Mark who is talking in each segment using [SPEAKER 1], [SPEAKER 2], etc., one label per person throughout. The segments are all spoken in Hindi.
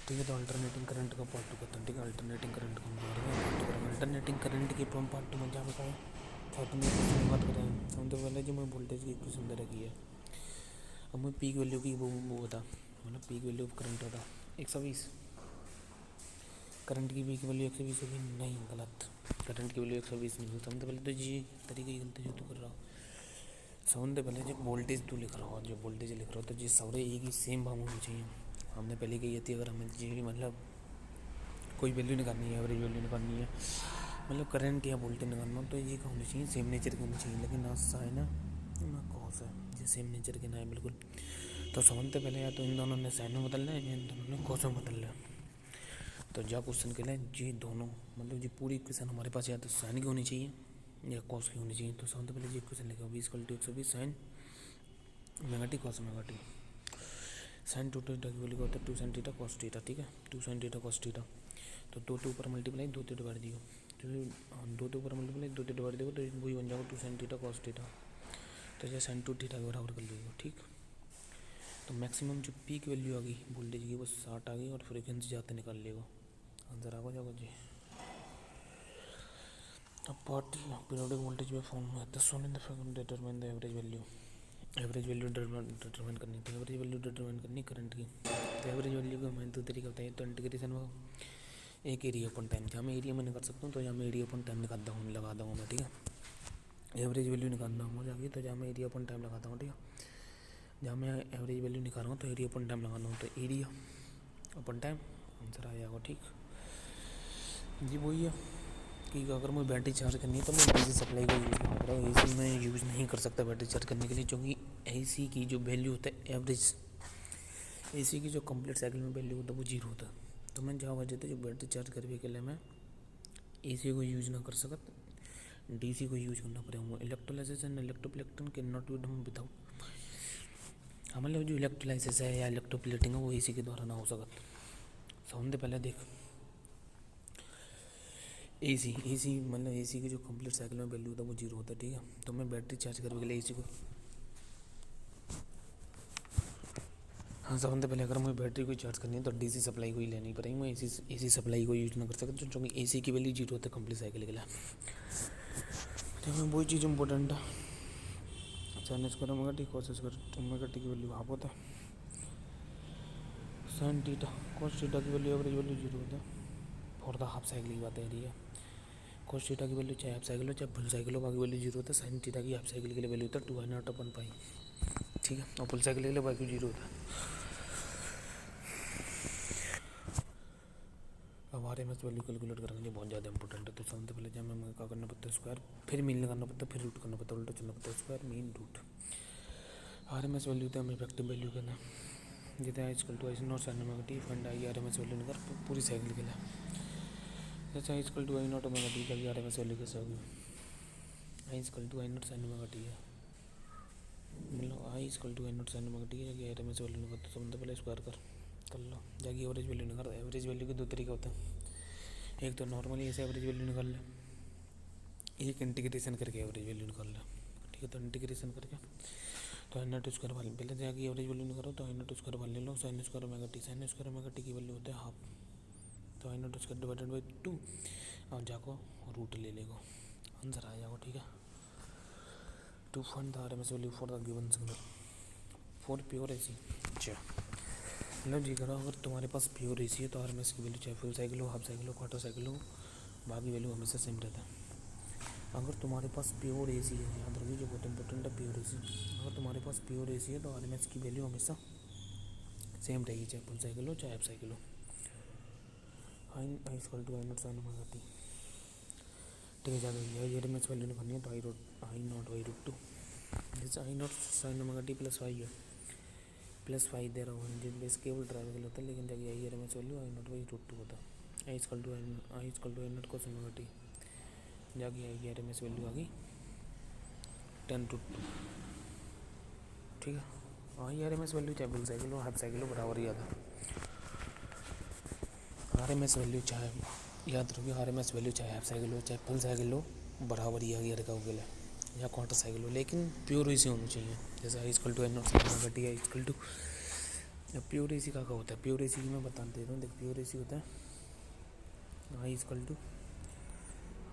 [SPEAKER 1] ठीक है। तो अल्टरनेटिंग करंट का पार्ट टू करते हैं। ठीक है, अल्टरनेटिंग करंट का हम पार्ट टू करेंगे। अल्टरनेटिंग करंट के पार्ट टू में क्या बताएं, पार्ट में बात करें हम तो पहले जो मैं वोल्टेज की इक्वेशन दे रखी है। अब मैं पीक वैल्यू की वो बता, मतलब पीक वैल्यू ऑफ करंट होता 120, करंट की पीक वैल्यू 120 होगी, नहीं गलत, करंट की वैल्यू 120 नहीं होता। तो पहले तो जी तरीके की गलती जो तू कर रहा हो, सबसे पहले जब वोल्टेज तू लिख रहा हो, जो वोल्टेज लिख रहा हो तो जी सारे एक ही सेम भाव होनी चाहिए। हमने पहले कही थी अगर हमें जी मतलब कोई वैल्यू निकालनी है, एवरेज वैल्यू निकालनी है, मतलब करंट या वोल्टेज निकालना तो ये का होनी चाहिए, सेम नेचर की होनी चाहिए। लेकिन ना साइन है ना कॉस है, ये सेम नेचर के ना है बिल्कुल। तो समझते पहले या तो इन दोनों ने साइन में बदलना है या इन दोनों ने कॉस में बदलना है। तो जब क्वेश्चन के लिए जी दोनों मतलब जी पूरी इक्वेशन हमारे पास या तो साइन की होनी चाहिए या कॉस की होनी चाहिए। तो सबसे पहले जी इक्वेशन लिखा 20 = 120 sign omega T cos omega T. Sign to theta की वैल्यू होता है 2 sin थीटा कॉस थीटा। ठीक है, 2 sin थीटा कॉस थीटा। तो दो के ऊपर मल्टीप्लाई, दो से डिवाइड दियो, तो दो के ऊपर मल्टीप्लाई, दो से डिवाइड दियो तो वही बन जाएगा 2 sin थीटा कॉस थीटा। तो जैसे sin 2 थीटा के बराबर कर लीजिए। ठीक, तो मैक्सिमम जो पीक वैल्यू आ गई वोल्टेज की वो 60 आ गई और फ्रीक्वेंसी जाते निकाल लेगा, आंसर आ जाएगा जी। अब पार्ट पीरियोडिक वोल्टेज में फॉर्म में the son determine the average value. Average value determine करनी, तो एवरेज वैल्यू डिटरमाइन करनी करंट की। तो एवरेज वैल्यू का मैं दो तरीका बताइए, तो इंटीग्रेशन में एक एरिया अपन टाइम, जहाँ मैं एरिया में निकाल सकता हूँ तो यहाँ मैं एरिया अपन टाइम निकालता हूँ, लगा दूँगा मैं। ठीक है, एवरेज वैल्यू निकालना हूँ जाके, तो जहाँ मैं एरिया अपन टाइम लगाता हूँ। ठीक है, जहाँ मैं एवरेज वैल्यू निकाल रहा हूँ तो एरिया अपन टाइम लगाना हूँ, तो एरिया अपन टाइम आंसर आ जाएगा। ठीक जी, वही है कि अगर मुझे बैटरी चार्ज करनी है तो मैं डीसी सप्लाई का यूज़ कर रहा हूँ, एसी में यूज़ नहीं कर सकता बैटरी चार्ज करने के लिए, क्योंकि एसी की जो वैल्यू होता है एवरेज, एसी की जो कंप्लीट साइकिल में वैल्यू होता है वो 0 होता है। तो मैं जहाँ वजह था जो बैटरी चार्ज करने के लिए मैं एसी को यूज़ ना कर सकत, डीसी को यूज़ करना पड़ेगा। Electrolysis and electroplating can not be done without, मतलब जो इलेक्ट्रोलाइसिस है या इलेक्ट्रोप्लेटिंग है वो एसी के द्वारा ना हो सकत। समझते पहले देख, एसी मतलब एसी की जो कंप्लीट साइकिल में वैल्यू होता है वो 0 होता है। ठीक है, तो मैं बैटरी चार्ज करने के लिए एसी को, हाँ सबसे पहले अगर मुझे बैटरी को चार्ज करनी है तो डीसी सप्लाई को ही लेनी पड़ेगी, मैं एसी सप्लाई को यूज ना कर सकता, क्योंकि एसी की वैल्यू 0 होता है कंप्लीट साइकिल के लिए। तो वही चीज़ इंपॉर्टेंट है, sign square omega T cos square omega T की वैल्यू हाफ होता है, साइन थीटा कॉस थीटा की वैल्यू एवरेज वैल्यू 0 होता है। फॉर द हाफ साइकिल की बात है रही है, कॉस थीटा की वैल्यू चाहे हाफ साइकिल हो चाहे फुल साइकिल हो बाकी वैल्यू 0 होता है। साइन थीटा की हाफ साइकिल के लिए वैल्यू होता है 2/0/पाई। ठीक है, और फुल साइकिल के लिए बाकी 0 होता है। अब R M S value calculate करेंगे, बहुत ज़्यादा इंपॉर्टेंट है। तो सबसे पहले जब हमें क्या करना पड़ता है, स्क्वायर, फिर मीन लगाना पड़ता है, फिर रूट करना पड़ता है, उल्टा चलना पड़ता है, square mean root. R M S value तो हमें इफेक्टिव वैल्यू करना, जितना equal to I not sine omega T फंड I R M S value निकाल पूरी साइकिल के लिए। जैसे I equal to I not omega T का आर एम एस वैल्यू कैसे होगी, I equal to I not sine omega T है, मतलब I equal to I not sine omega T है, जाके आर एम एस वैल्यू निकाल, तो सबसे पहले स्क्वायर कर लो, जाके एवरेज वैल्यू निकाल। एवरेज वैल्यू के दो तरीके होते हैं, एक तो नॉर्मली ऐसे एवरेज वैल्यू निकाल ले, एक इंटीग्रेशन करके एवरेज वैल्यू निकाल ले। ठीक है, तो इंटीग्रेशन करके तो आई नॉट स्क्वायर वाले पहले जाके एवरेज वैल्यू निकालो, तो आई नॉट स्क्वायर वाले लो, sine square omega T, sine square omega T की वैल्यू होता है हाफ, तो I not square divided by 2 और जाको रूट ले लेगा, आंसर आ जाएगा। ठीक है, to find the R M S value for the given signal for pure AC. अच्छा मतलब जी करो, अगर तुम्हारे पास प्योर एसी है तो आर एम एस की वैल्यू चाहे फुल साइकिल हो, हाफ साइकिल हो, क्वार्टर साइकिल हो, बाकी वैल्यू हमेशा सेम रहता है। अगर तुम्हारे पास प्योर एसी है, याद रखिए जो बहुत इंपॉर्टेंट है प्योर एसी, अगर तुम्हारे पास प्योर एसी है तो आर एम एस की वैल्यू हमेशा सेम रहेगी, चाहे फुल साइकिल हो चाहे हाफ साइकिल हो। I equal to I not sine omega T. ठीक है, ज़्यादा I R M S value निकालनी है तो आई नॉट बाई रूट 2, जैसे I not sine omega T plus Y है, प्लस वाई दे रहा हूँ जिन बेस केवल ड्राइवेबल होता है, लेकिन जगह I R M S value I not by root 2 होता है। I equal to I not cos omega T, जाके I R M S value आ गई 10/2। ठीक है, I R M S value चाहे फुल साइकिल हो हाफ साइकिल हो बराबर ही आता है। आर एम एस वैल्यू चाहे याद रखिए, आर एम एस वैल्यू चाहे हाफ साइकिल हो चाहे फुल साइकिल हो बराबर ही आ गया रखा होगा या क्वार्टर साइकिल हो, लेकिन प्योर इसी होनी चाहिए। जैसे I equal to I not sine omega T, I equal to अब प्योर एसी का होता है, प्योर एसी की मैं बता देता हूँ। देख प्योर एसी होता है I equal to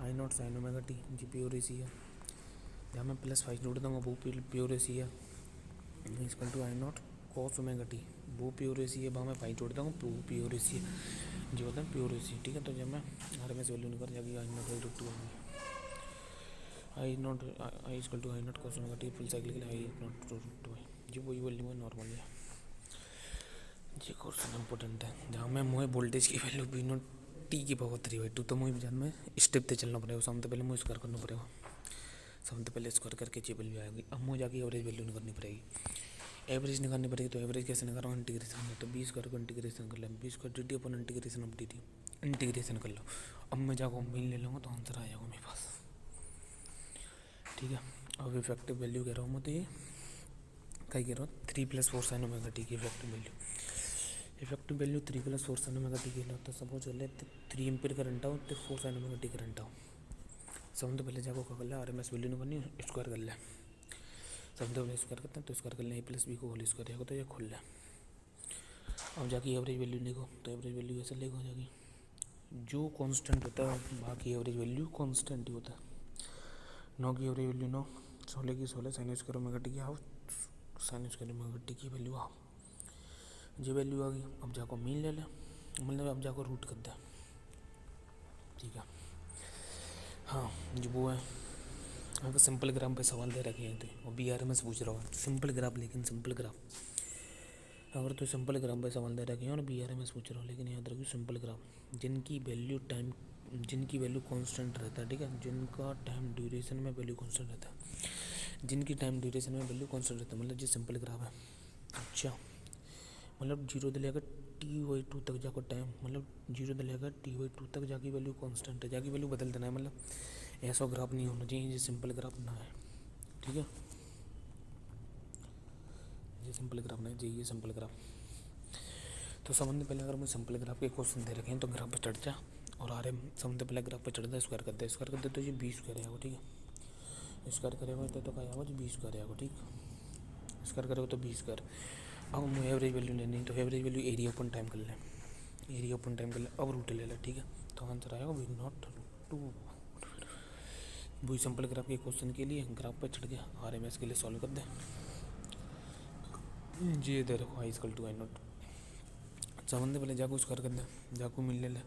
[SPEAKER 1] I not sine omega T, जी प्योर एसी है। जहाँ मैं +5 जोड़ दूँगा वो प्योर एसी है, equal to I not cos omega T, वो प्योर एसी है। वहाँ मैं 5 जोड़ दूँगा वो प्योर एसी है, जो होता है प्योर एसी। ठीक है, तो जब मैं RMS वैल्यू निकल जाएगी I not by root 2 I equal to I not cos omega T full cycle के लिए आई नॉट रूट 2 जी वही वैल्यू है नॉर्मल है। ये क्वेश्चन इंपॉर्टेंट है, जहाँ मैं मुझे वोल्टेज की वैल्यू बी नॉट टी की पावर 3/2, तो मुझे जान में स्टेप पे चलना पड़ेगा। सामने पहले मुझे स्क्वायर करना पड़ेगा, सामने पहले स्क्वायर करके ये वैल्यू आएगी। अब मुझे जाके एवरेज वैल्यू निकालनी पड़ेगी, एवरेज निकालनी पड़ेगी। तो एवरेज कैसे निकालो, इंटीग्रेशन में, तो 20 को इंटीग्रेशन कर लें, 20 D T upon integration of D T, integration कर लो। अब मैं जाकर मीन ले लूँगा तो आंसर आ जाएगा मेरे पास। ठीक है, अब इफेक्टिव वैल्यू कह रहा हूँ मैं, तो ये क्या कह रहा हूँ 3 + 4 sin ओमेगा टी की effective value. Effective value 3 + 4 sin omega T की लो, तो सपोज चले 3 एम्पीयर करंट आओ तो 4 sin ओमेगा टी करंट आओ। सब तो पहले जाकर क्या कर ले, RMS वैल्यू निकालनी, स्क्वायर कर ले। सब तो पहले स्क्वायर करते हैं, तो स्क्वायर कर ले a + b को होल स्क्वायर जाएगा, तो ये खोल ले। अब जाके एवरेज वैल्यू लिखो, तो एवरेज वैल्यू ऐसे लिखो जाके, जो कांस्टेंट होता है बाकी एवरेज वैल्यू कांस्टेंट ही होता है। 9 की एवरेज वैल्यू 9, 16 की 16 sin स्क्वायर ओमेगा टी की half, sin square omega T की वैल्यू हाफ, ये वैल्यू आ गई। अब जाको मीन ले ले, मतलब अब जाको रूट कर दे। ठीक है, हाँ जो वो है, अगर सिंपल ग्राफ पे सवाल दे रखे हैं तो, और BRMS पूछ रहा हूँ सिंपल ग्राफ, लेकिन सिंपल ग्राफ अगर तो सिंपल ग्राफ पे सवाल दे रखे हैं और BRMS पूछ रहा हूँ, लेकिन याद रखिए सिंपल ग्राफ जिनकी वैल्यू कांस्टेंट रहता है। ठीक है, जिनका टाइम ड्यूरेशन में वैल्यू कांस्टेंट रहता है, जिनकी टाइम ड्यूरेशन में वैल्यू कांस्टेंट रहता है, मतलब जो सिंपल ग्राफ है। अच्छा, मतलब 0 से लेकर T/2 तक जाकर टाइम, मतलब 0 से लेकर T/2 तक जाकी वैल्यू कांस्टेंट है, जाकी वैल्यू बदल देना है। मतलब ऐसा ग्राफ नहीं होना चाहिए, ये सिंपल ग्राफ ना है। ठीक है, ये सिंपल ग्राफ ना है, ये सिंपल ग्राफ। तो समझने पहले अगर मैं सिंपल ग्राफ के क्वेश्चन दे रखे हैं तो ग्राफ पे चढ़ जा, और समझते पहले ग्राफ पे चढ़ दे, स्क्वायर कर दे तो ये 20 स्क्वायर आएगा। ठीक है, स्क्वायर करेगा तो क्या आएगा, 20 स्क्वायर आएगा। ठीक, स्क्वायर करेगा तो 20 स्क्वायर। अब मुझे एवरेज वैल्यू लेनी, तो एवरेज वैल्यू एरिया अपन टाइम कर ले, एरिया अपन टाइम कर ले, अब रूट ले ले। ठीक है, तो आंसर आएगा वी नॉट रूट 2। वही सिंपल ग्राफ के क्वेश्चन के लिए ग्राफ पे चढ़ गया, RMS के लिए सॉल्व कर दे। जी दे रखो आई इक्वल टू आई नॉट, समझते पहले जाको स्क्वायर कर दे, जाको मिल ले,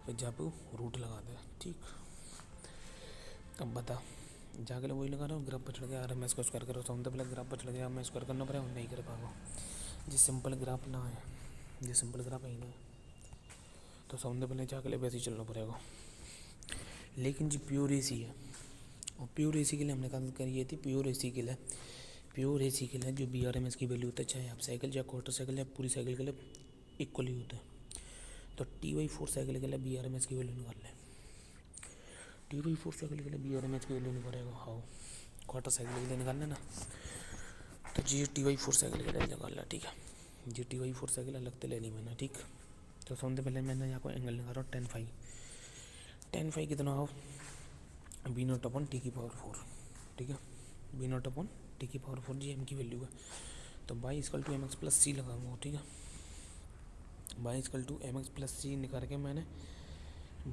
[SPEAKER 1] फिर जाको रूट लगा दे। ठीक, अब बता, जाके वही लगा रहा हूँ, ग्राफ पर चढ़ गया, RMS को स्क्वायर करो। समझते पहले ग्राफ पर चढ़ गया, मैं स्क्वायर करना पड़ेगा, नहीं कर पाऊंगा। जी सिंपल ग्राफ ना है, जी सिंपल ग्राफ है ही ना, तो समझते पहले जाके वैसे ही चलना पड़ेगा। लेकिन जी प्योर एसी है, और प्योर एसी के लिए हमने कहा करी थी, प्योर एसी के लिए जो BRMS की वैल्यू होता है, चाहे आप साइकिल या क्वार्टर साइकिल या पूरी साइकिल के लिए इक्वल ही होता है। तो T/4 साइकिल के लिए BRMS की वैल्यू निकाल लें, T/4 साइकिल के लिए BRMS की वैल्यू निकालेगा। हाँ, क्वार्टर साइकिल के लिए निकाल लेना, तो जी T/4 साइकिल के लिए निकाल ला। ठीक है, जी T/4 साइकिल अलग से ले ली मैंने। ठीक, तो समझते पहले मैंने यहाँ को एंगल निकाल रहा हूँ tan phi कितना हो, B0/T⁴। ठीक है, B0/T⁴ जी m की वैल्यू है, तो y = mx + c लगाऊंगा। ठीक है, y = mx + c निकाल के मैंने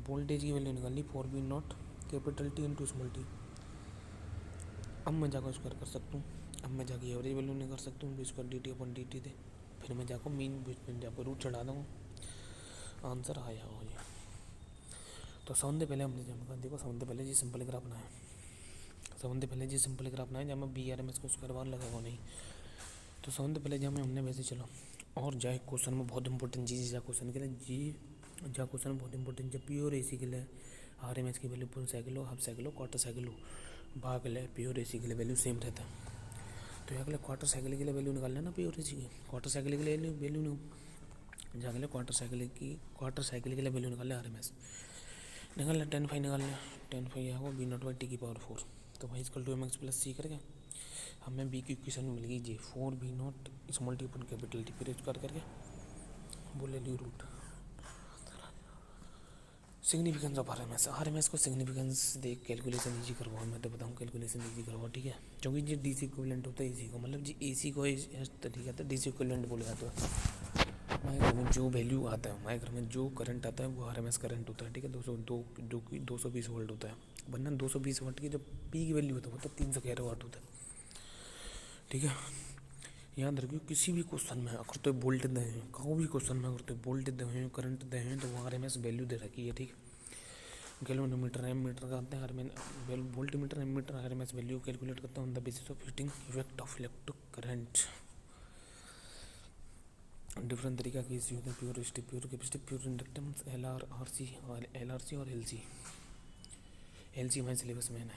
[SPEAKER 1] वोल्टेज की वैल्यू निकाल ली 4V0 capital T × small t। अब मैं जाकर स्क्वायर कर सकता हूँ, अब मैं जाकर एवरेज वैल्यू निकाल सकता हूँ, b² dt/dt दे, फिर मैं जाकर मीन जाकर रूट चढ़ा दूँगा, आंसर आया हो ये। तो समझते पहले हमने जब देखो, समझते पहले जी सिंपल ग्राफ ना है, जहाँ मैं BRMS को स्क्वायर बार लगाऊंगा नहीं। तो समझते पहले जहाँ में हमने वैसे चलो, और जाए क्वेश्चन में बहुत इंपॉर्टेंट चीज़ है क्वेश्चन के लिए जी, जहाँ क्वेश्चन बहुत इंपॉर्टेंट है प्योर एसी के लिए RMS की वैल्यू फुल साइकिल हो, हाफ साइकिल हो, क्वार्टर साइकिल हो, भाग ले प्योर एसी के लिए वैल्यू सेम रहता है। तो यहाँ के लिए क्वार्टर साइकिल के लिए वैल्यू निकाल लेना प्योर एसी की, क्वार्टर साइकिल के लिए वैल्यू जहाँ के लिए क्वार्टर साइकिल के लिए वैल्यू निकाल ले RMS निकाल ले, tan phi निकाल ले, tan phi है वो B0/T⁴। तो y = mx + c करके हमें b की इक्वेशन मिल गई जी 4V0 स्मॉल t अपन कैपिटल T, फिर स्क्वायर करके बोले ली root significance of R M S को सिग्निफिकेंस देख कैलकुलेशन ईजी करवाओ, मैं तो बताऊँ कैलकुलेशन ईजी करवाओ, ठीक है। क्योंकि ये डी सी इक्विवेलेंट होता है ए सी को, मतलब जी ए सी को इस तरीके से डी सी इक्विवेलेंट बोला जाता है। हमारे घर में जो वैल्यू आता है, हमारे घर में जो करंट आता है वो आर एम एस करंट होता है, ठीक है। 202 जो कि 220 वोल्ट होता है, वरना 220 वाट की जब पीक वैल्यू होता है वो तो 311 वाट होता है, ठीक है। याद रखियो किसी भी क्वेश्चन में अगर तो वोल्ट दे हैं, कहीं भी क्वेश्चन में अगर तो वोल्ट दे हैं, करंट दे हैं, तो वो आर एम एस वैल्यू दे रखी है, ठीक है। गैल्वेनोमीटर एम मीटर का आते हैं, volt meter ammeter R M S value calculate करता है on the basis of heating effect of electric current. Different तरीका की इसी होते हैं, प्योर स्टिप, pure capacitive, pure inductance, L R R C और एल आर सी और एल सी। एल सी हमारे सिलेबस में है,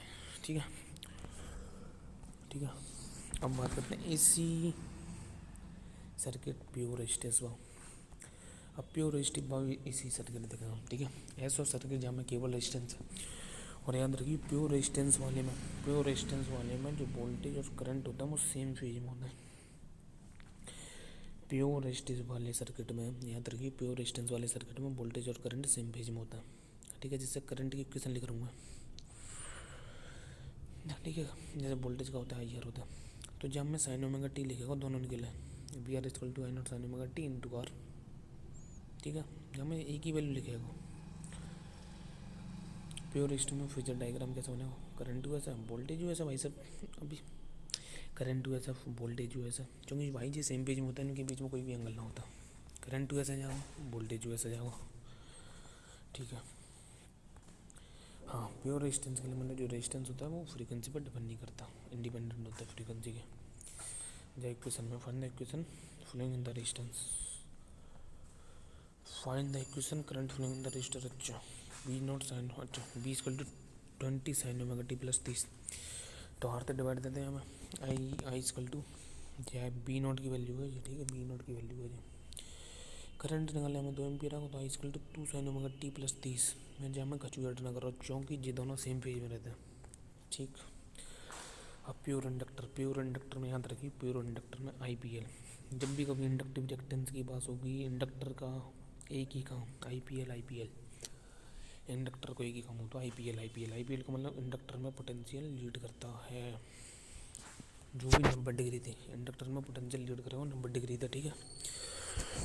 [SPEAKER 1] ठीक है, ठीक है। अब बात करते हैं ए सी सर्किट प्योर रेजिस्टेंस भाव। अब प्योर रेजिस्टिव भाव इसी सर्किट देखा हम, ठीक है। ऐसा सर्किट जहाँ में केवल रेजिस्टेंस है, और याद रखिए प्योर रेजिस्टेंस वाले में जो वोल्टेज और करंट होता है वो सेम फेज में होता है। प्योर रेजिस्टेंस वाले सर्किट में याद रखिए, प्योर रेजिस्टेंस वाले सर्किट में वोल्टेज और करंट सेम फेज में होता है, ठीक है। जिससे करंट की इक्वेशन लिख रहूँगा, ठीक है। जैसे वोल्टेज का होता है आई आर होता है, तो जब मैं साइन ओमेगा टी लिखेगा दोनों के लिए, V are equal to I not sine omega t into R, ठीक है। जब मैं एक ही वैल्यू लिखेगा, प्योर रेजिस्टर में फेजर डायग्राम कैसा बनेगा, करंट हुआ ऐसा, वोल्टेज हुआ ऐसा, भाई सब अभी करंट हुआ ऐसा, वोल्टेज हुआ ऐसा, क्योंकि भाई जी सेम पेज में होता है, इनके बीच में कोई भी एंगल ना होता। करंट हुआ ऐसा जाओ, वोल्टेज हुआ ऐसा जाओ, ठीक है। हाँ, प्योर रेजिस्टेंस के लिए मतलब जो रेजिस्टेंस होता है वो फ्रीक्वेंसी पर डिपेंड नहीं करता, इंडिपेंडेंट होता है फ्रीक्वेंसी के। जो इक्वेशन में find the equation flowing in the resistance, find the equation current flowing in the resistor. अच्छा, बी नॉट साइन, अच्छा V equal to 20 sine omega T plus 30, तो आर से डिवाइड देते हैं हमें, आई इक्वल टू क्या बी नॉट की वैल्यू है ये, ठीक है, बी नॉट की वैल्यू है ये। करंट निकालने में 2 एम्पियर आएगा, तो I equal to 2 sine omega T plus 30। मैं जहाँ मैं कचू ऐड ना कर रहा हूँ क्योंकि ये दोनों सेम पेज में रहते हैं, ठीक। अब प्योर इंडक्टर में याद रखिए, प्योर इंडक्टर में आई पी एल, जब भी कभी इंडक्टिव रिएक्टेंस की बात होगी, इंडक्टर का एक ही काम आई पी एल, इंडक्टर को एक ही काम होता है आई पी एल का मतलब इंडक्टर में पोटेंशियल लीड करता है, जो भी 90 डिग्री थी इंडक्टर में पोटेंशियल लीड करेगा 90 डिग्री था, ठीक है।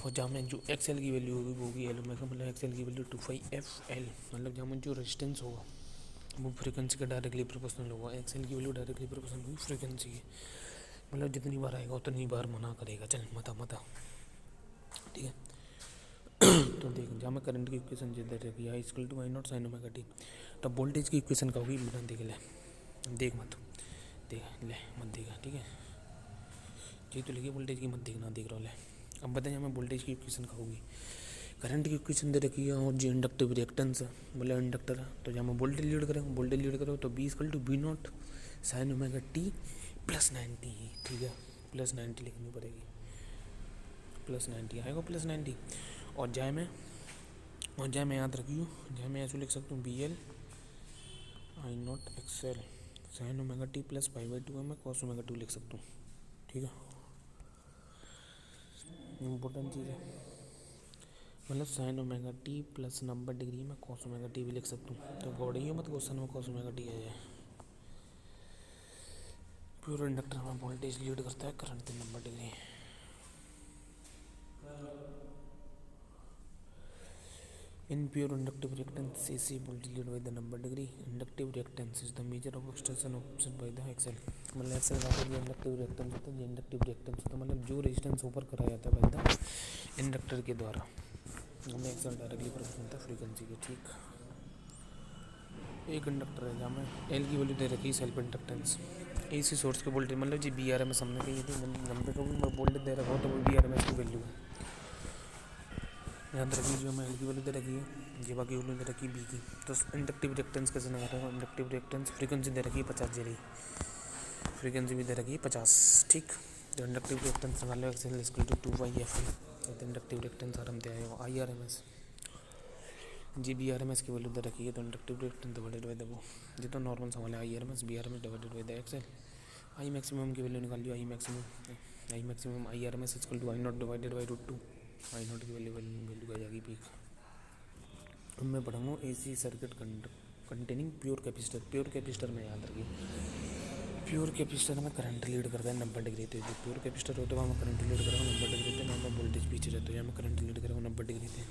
[SPEAKER 1] और जहाँ में जो एक्सएल की वैल्यू होगी वो होगी एल ओमेगा, मतलब एक्सएल की वैल्यू 25 FL, मतलब जहाँ में जो रेजिस्टेंस होगा वो फ्रीक्वेंसी का डायरेक्टली प्रोपोर्शनल होगा, एक्सएल की वैल्यू डायरेक्टली प्रोपोर्शनल होगी फ्रीक्वेंसी की, मतलब जितनी बार आएगा उतनी बार मना करेगा, चल मता, ठीक है। तो देख, जहाँ में करंट की इक्वेशन दे रखी है I equal to I not sine omega T, तो वोल्टेज की इक्वेशन का होगी बिना देख ले, देख मत देखा, ठीक है। जी तो लिखिए वोल्टेज की मत देखना, देख रहा ले। अब बताइए हमें वोल्टेज की इक्वेशन का होगी, करंट की इक्वेशन दे रखी है और जो इंडक्टिव रिएक्टेंस है मतलब इंडक्टर है, तो जहाँ में वोल्टेज लीड करें तो V equal to V not sine omega T plus 90, ठीक है, प्लस 90 लिखनी पड़ेगी, प्लस 90 आएगा, प्लस 90। और जाए मैं याद रखियो, जाए मैं ऐसे लिख सकता हूँ V L I naught X L sine omega T plus 5/2 है, मैं कॉस ओमेगा 2 लिख सकता हूँ, ठीक है। इम्पोर्टेंट चीज़ है, मतलब sign omega T plus 90 degree में कॉस ओमेगा टी भी लिख सकता हूँ, तो गौड़ी हो मत क्वेश्चन में कॉस ओमेगा टी आ जाए। प्योर इंडक्टर में वोल्टेज लीड करता है current 90 degree. In pure inductive reactance, AC voltage lead by the number degree. Inductive reactance is the measure of extension opposite by the XL. मतलब XL का जो इंडक्टिव रिएक्टेंस होता है, ये इंडक्टिव रिएक्टेंस होता है, मतलब जो रेजिस्टेंस ऊपर कराया जाता है बाय द इंडक्टर के द्वारा, हमें एक्सल डायरेक्टली प्रोपोर्शनल होता है फ्रीक्वेंसी के, ठीक। एक इंडक्टर है जहाँ में एल की वैल्यू दे रखी है सेल्फ इंडक्टेंस, एसी सोर्स के वोल्टेज मतलब जी बी आर एम एस हमने कही थी, नंबर को भी वोल्टेज दे रखा हो तो वो बी आर एम एस की वैल्यू है, याद रखिए। जो हमें एल की वैल्यू दे रखी है, ये बाकी वैल्यू दे रखी है बी की, तो इंडक्टिव रिएक्टेंस कैसे निकाल रहे हो, इंडक्टिव रिएक्टेंस फ्रीक्वेंसी दे रखी है 50 जेरी, फ्रीक्वेंसी भी दे रखी है 50, ठीक। तो इंडक्टिव रिएक्टेंस निकाल लो एक्सएल इक्वल टू 2/FL, तो इंडक्टिव रिएक्टेंस आर हम दे आए हो आई आर एम एस, जी बी आर एम एस की वैल्यू दे रखी है, तो inductive reactance divided by the वो, ये तो नॉर्मल सवाल है, I R M S V R M S divided by the X L. I maximum की वैल्यू निकाल लियो, I maximum I R M S equal to I not divided by √2, I not की वैल्यू आ जाएगी पीक, अब मैं पढ़ाऊँगा AC circuit containing pure capacitor. Pure capacitor में याद रखिए, प्योर कैपेसिटर में करंट लीड करता है 90 डिग्री। तो जो प्योर कैपेसिटर होता है वहाँ में करंट लीड करेगा 90 डिग्री थे, वहाँ वोल्टेज पीछे रहता है, यहाँ में करंट लीड करेगा 90 डिग्री थे।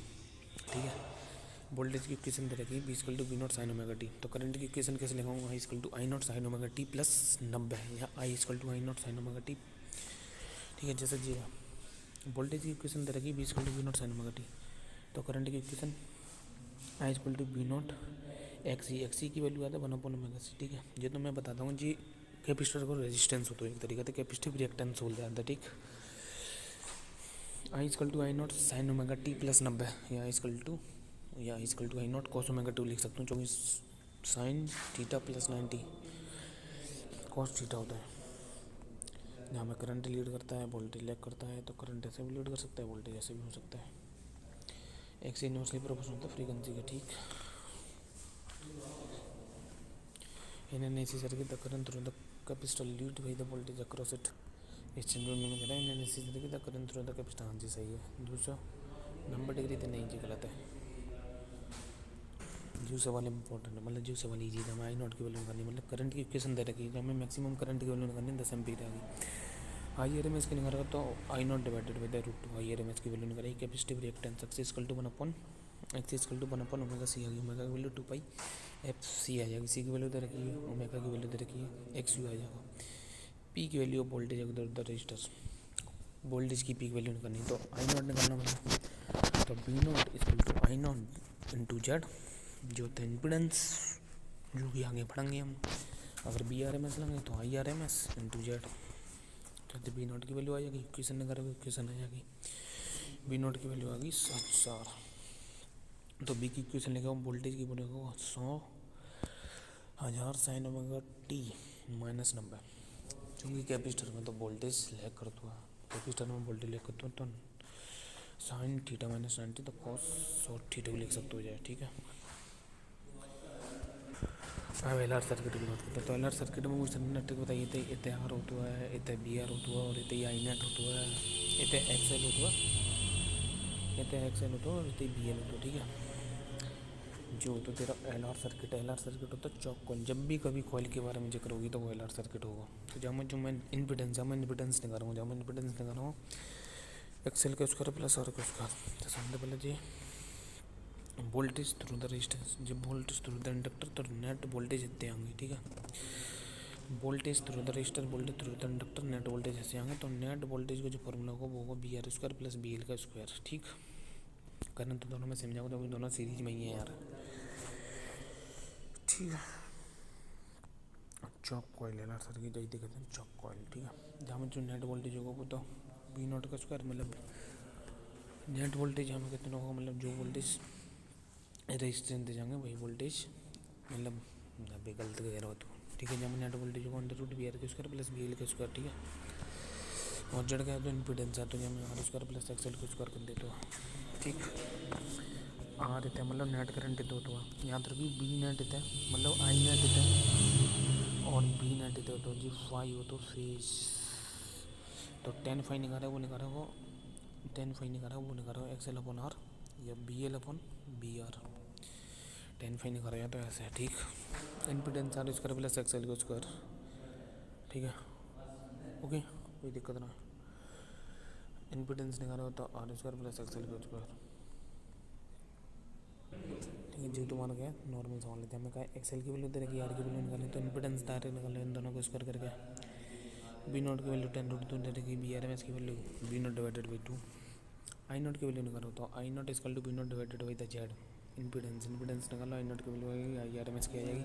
[SPEAKER 1] ठीक है, वोल्टेज की इक्वेशन दे रखी B = V not sine omega T. तो करंट की इक्वेशन कैसे लिखाऊंगा, I = I not sine omega T plus 90, यहाँ I = I not sine omega T. ठीक है, जैसे जी वोल्टेज की इक्वेशन दे रखी B = V not sine omega T. तो करंट की equation I = V not XC की वैल्यू आता है 1/ωc। ठीक है, ये तो मैं बताता हूँ जी, कैपेसिटर को रेजिस्टेंस होता है एक तरीके से, कैपेसिटिव रिएक्टेंस बोल जाता है। ठीक, I = I not sine omega T plus 90, या I = I not cos omega 2 लिख सकता हूँ, क्योंकि sine theta plus 90 cos theta होता है। जहाँ में करंट लीड करता है, वोल्टेज लैग करता है, तो करंट ऐसे भी लीड कर सकता है, वोल्टेज ऐसे भी हो सकता है। एक्स इनवर्सली प्रोपोर्शनल होता है फ्रीक्वेंसी का। ठीक, in an AC circuit the current through the capacitor lead by the voltage across it। इस चंद्र में कह रहा है in an AC circuit the current through the capacitor। हाँ जी सही है। दूसरा 90 डिग्री तो नहीं जी, गलत है। जो सवाल इंपॉर्टेंट है, मतलब जो सवाल ईजी था, I नॉट की वैल्यू करनी, मतलब करंट की इक्वेशन दे रखी है, जब हमें मैक्सिमम करंट की वैल्यू निकालनी 10 एम्पीयर आ गई। IRMS की निकालेगा तो I naught divided by the root 2। IRMS की वैल्यू निकालेगी कैपेसिटिव रिएक्टेंस X = 1/ωc आ गई। ओमेगा की वैल्यू 2πfc आ जाएगी। C की वैल्यू दे रखी है, ओमेगा की वैल्यू दे रखी है, XU आ जाएगा। P की वैल्यू वोल्टेज अगर द रजिस्टर्स, वोल्टेज की पीक वैल्यू निकालनी, तो I नॉट निकालना मतलब, तो V not = I not into Z, जो होता है इम्पिडेंस, जो कि आगे पढ़ेंगे हम। अगर BRMS लेंगे तो IRMS इंटू जेड, तो B नॉट की वैल्यू आ जाएगी, इक्वेशन निकालोगे इक्वेशन आ जाएगी, B नॉट की वैल्यू आ गई 7,4। तो B की इक्वेशन लेगा वोल्टेज की वैल्यू होगा 100,000 साइन ओमेगा टी माइनस 90, क्योंकि कैपेसिटर में तो वोल्टेज लैग करता है, कैपेसिटर में वोल्टेज लैग करता है, तो साइन थीटा माइनस 90, तो कॉस 100 थीटा लिख सकते हो जाए। ठीक है, अब LR सर्किट की बात करते हैं। तो LR सर्किट में मुझे नेट बताइए, इतने आर होता है, इतने BR होता है, और इतने आई नेट होता है, इतने XL होता है, इतने XL होता है, और इतने BL होता है। ठीक है, जो तो तेरा LR सर्किट होता है चौक कॉइल। जब भी कभी कॉइल के बारे में जिक्र होगी तो वो LR सर्किट होगा। तो जहाँ मैं इम्पिडेंस निकाल रहा हूँ XL का स्क्वायर प्लस R का स्क्वायर। तो समझते पहले जी, वोल्टेज थ्रू द रेजिस्टेंस, जब वोल्टेज थ्रू द इंडक्टर, तो नेट वोल्टेज इतने आएंगे। ठीक है, voltage through the resistor, voltage through the inductor, net voltage ऐसे आएंगे। तो नेट वोल्टेज का जो फॉर्मूला होगा वो होगा BR² प्लस BL का स्क्वायर। ठीक, करना तो दोनों में सेम जाएगा, तो दोनों सीरीज में ही है यार। ठीक है, चौक कॉइल LR सर्किट जैसे कहते हैं चौक कॉइल। ठीक है, जहाँ में जो नेट वोल्टेज होगा वो तो B नॉट का स्क्वायर, मतलब नेट वोल्टेज हमें कितना होगा, मतलब जो वोल्टेज रेजिस्टेंस दे जाएंगे वही वोल्टेज, मतलब अभी गलत कह रहा हो तो। ठीक है, जहाँ में नेट वोल्टेज होगा √BR का स्क्वायर प्लस BL का स्क्वायर। ठीक है, और जड़ का है तो इम्पिडेंस है, तो जहाँ में R² प्लस XL का स्क्वायर कर देते हो। ठीक, R इतना मतलब नेट करंट इतना होता है, याद रखिए B नेट इतना मतलब I नेट इतना, और B नेट इतना होता है जी फाई हो तो फेज। तो 10 फाई निकाला है, वो निकाला वो 10 फाई निकाला वो निकाला XL/R या BL/BR। 10 फाई निकाला या तो ऐसे है। ठीक, इम्पिडेंस R² प्लस XL का स्क्वायर। ठीक है, ओके, कोई दिक्कत ना। इम्पिडेंस निकाला हो तो R² प्लस XL का स्क्वायर। ठीक है, जो तुम्हारा क्या नॉर्मल सवाल लेते हैं, हमें कहा XL की वैल्यू दे रखी है, R की वैल्यू निकाली, तो इम्पिडेंस डायरेक्ट निकाल इन दोनों को स्क्वायर करके। B नॉट की वैल्यू 10√2 दे रखी, BRMS की value B not divided by 2। I not की वैल्यू निकालो तो I not = B not divided by the Z. Impedance निकालो, I नॉट की वैल्यू आएगी, IRMS की आ जाएगी।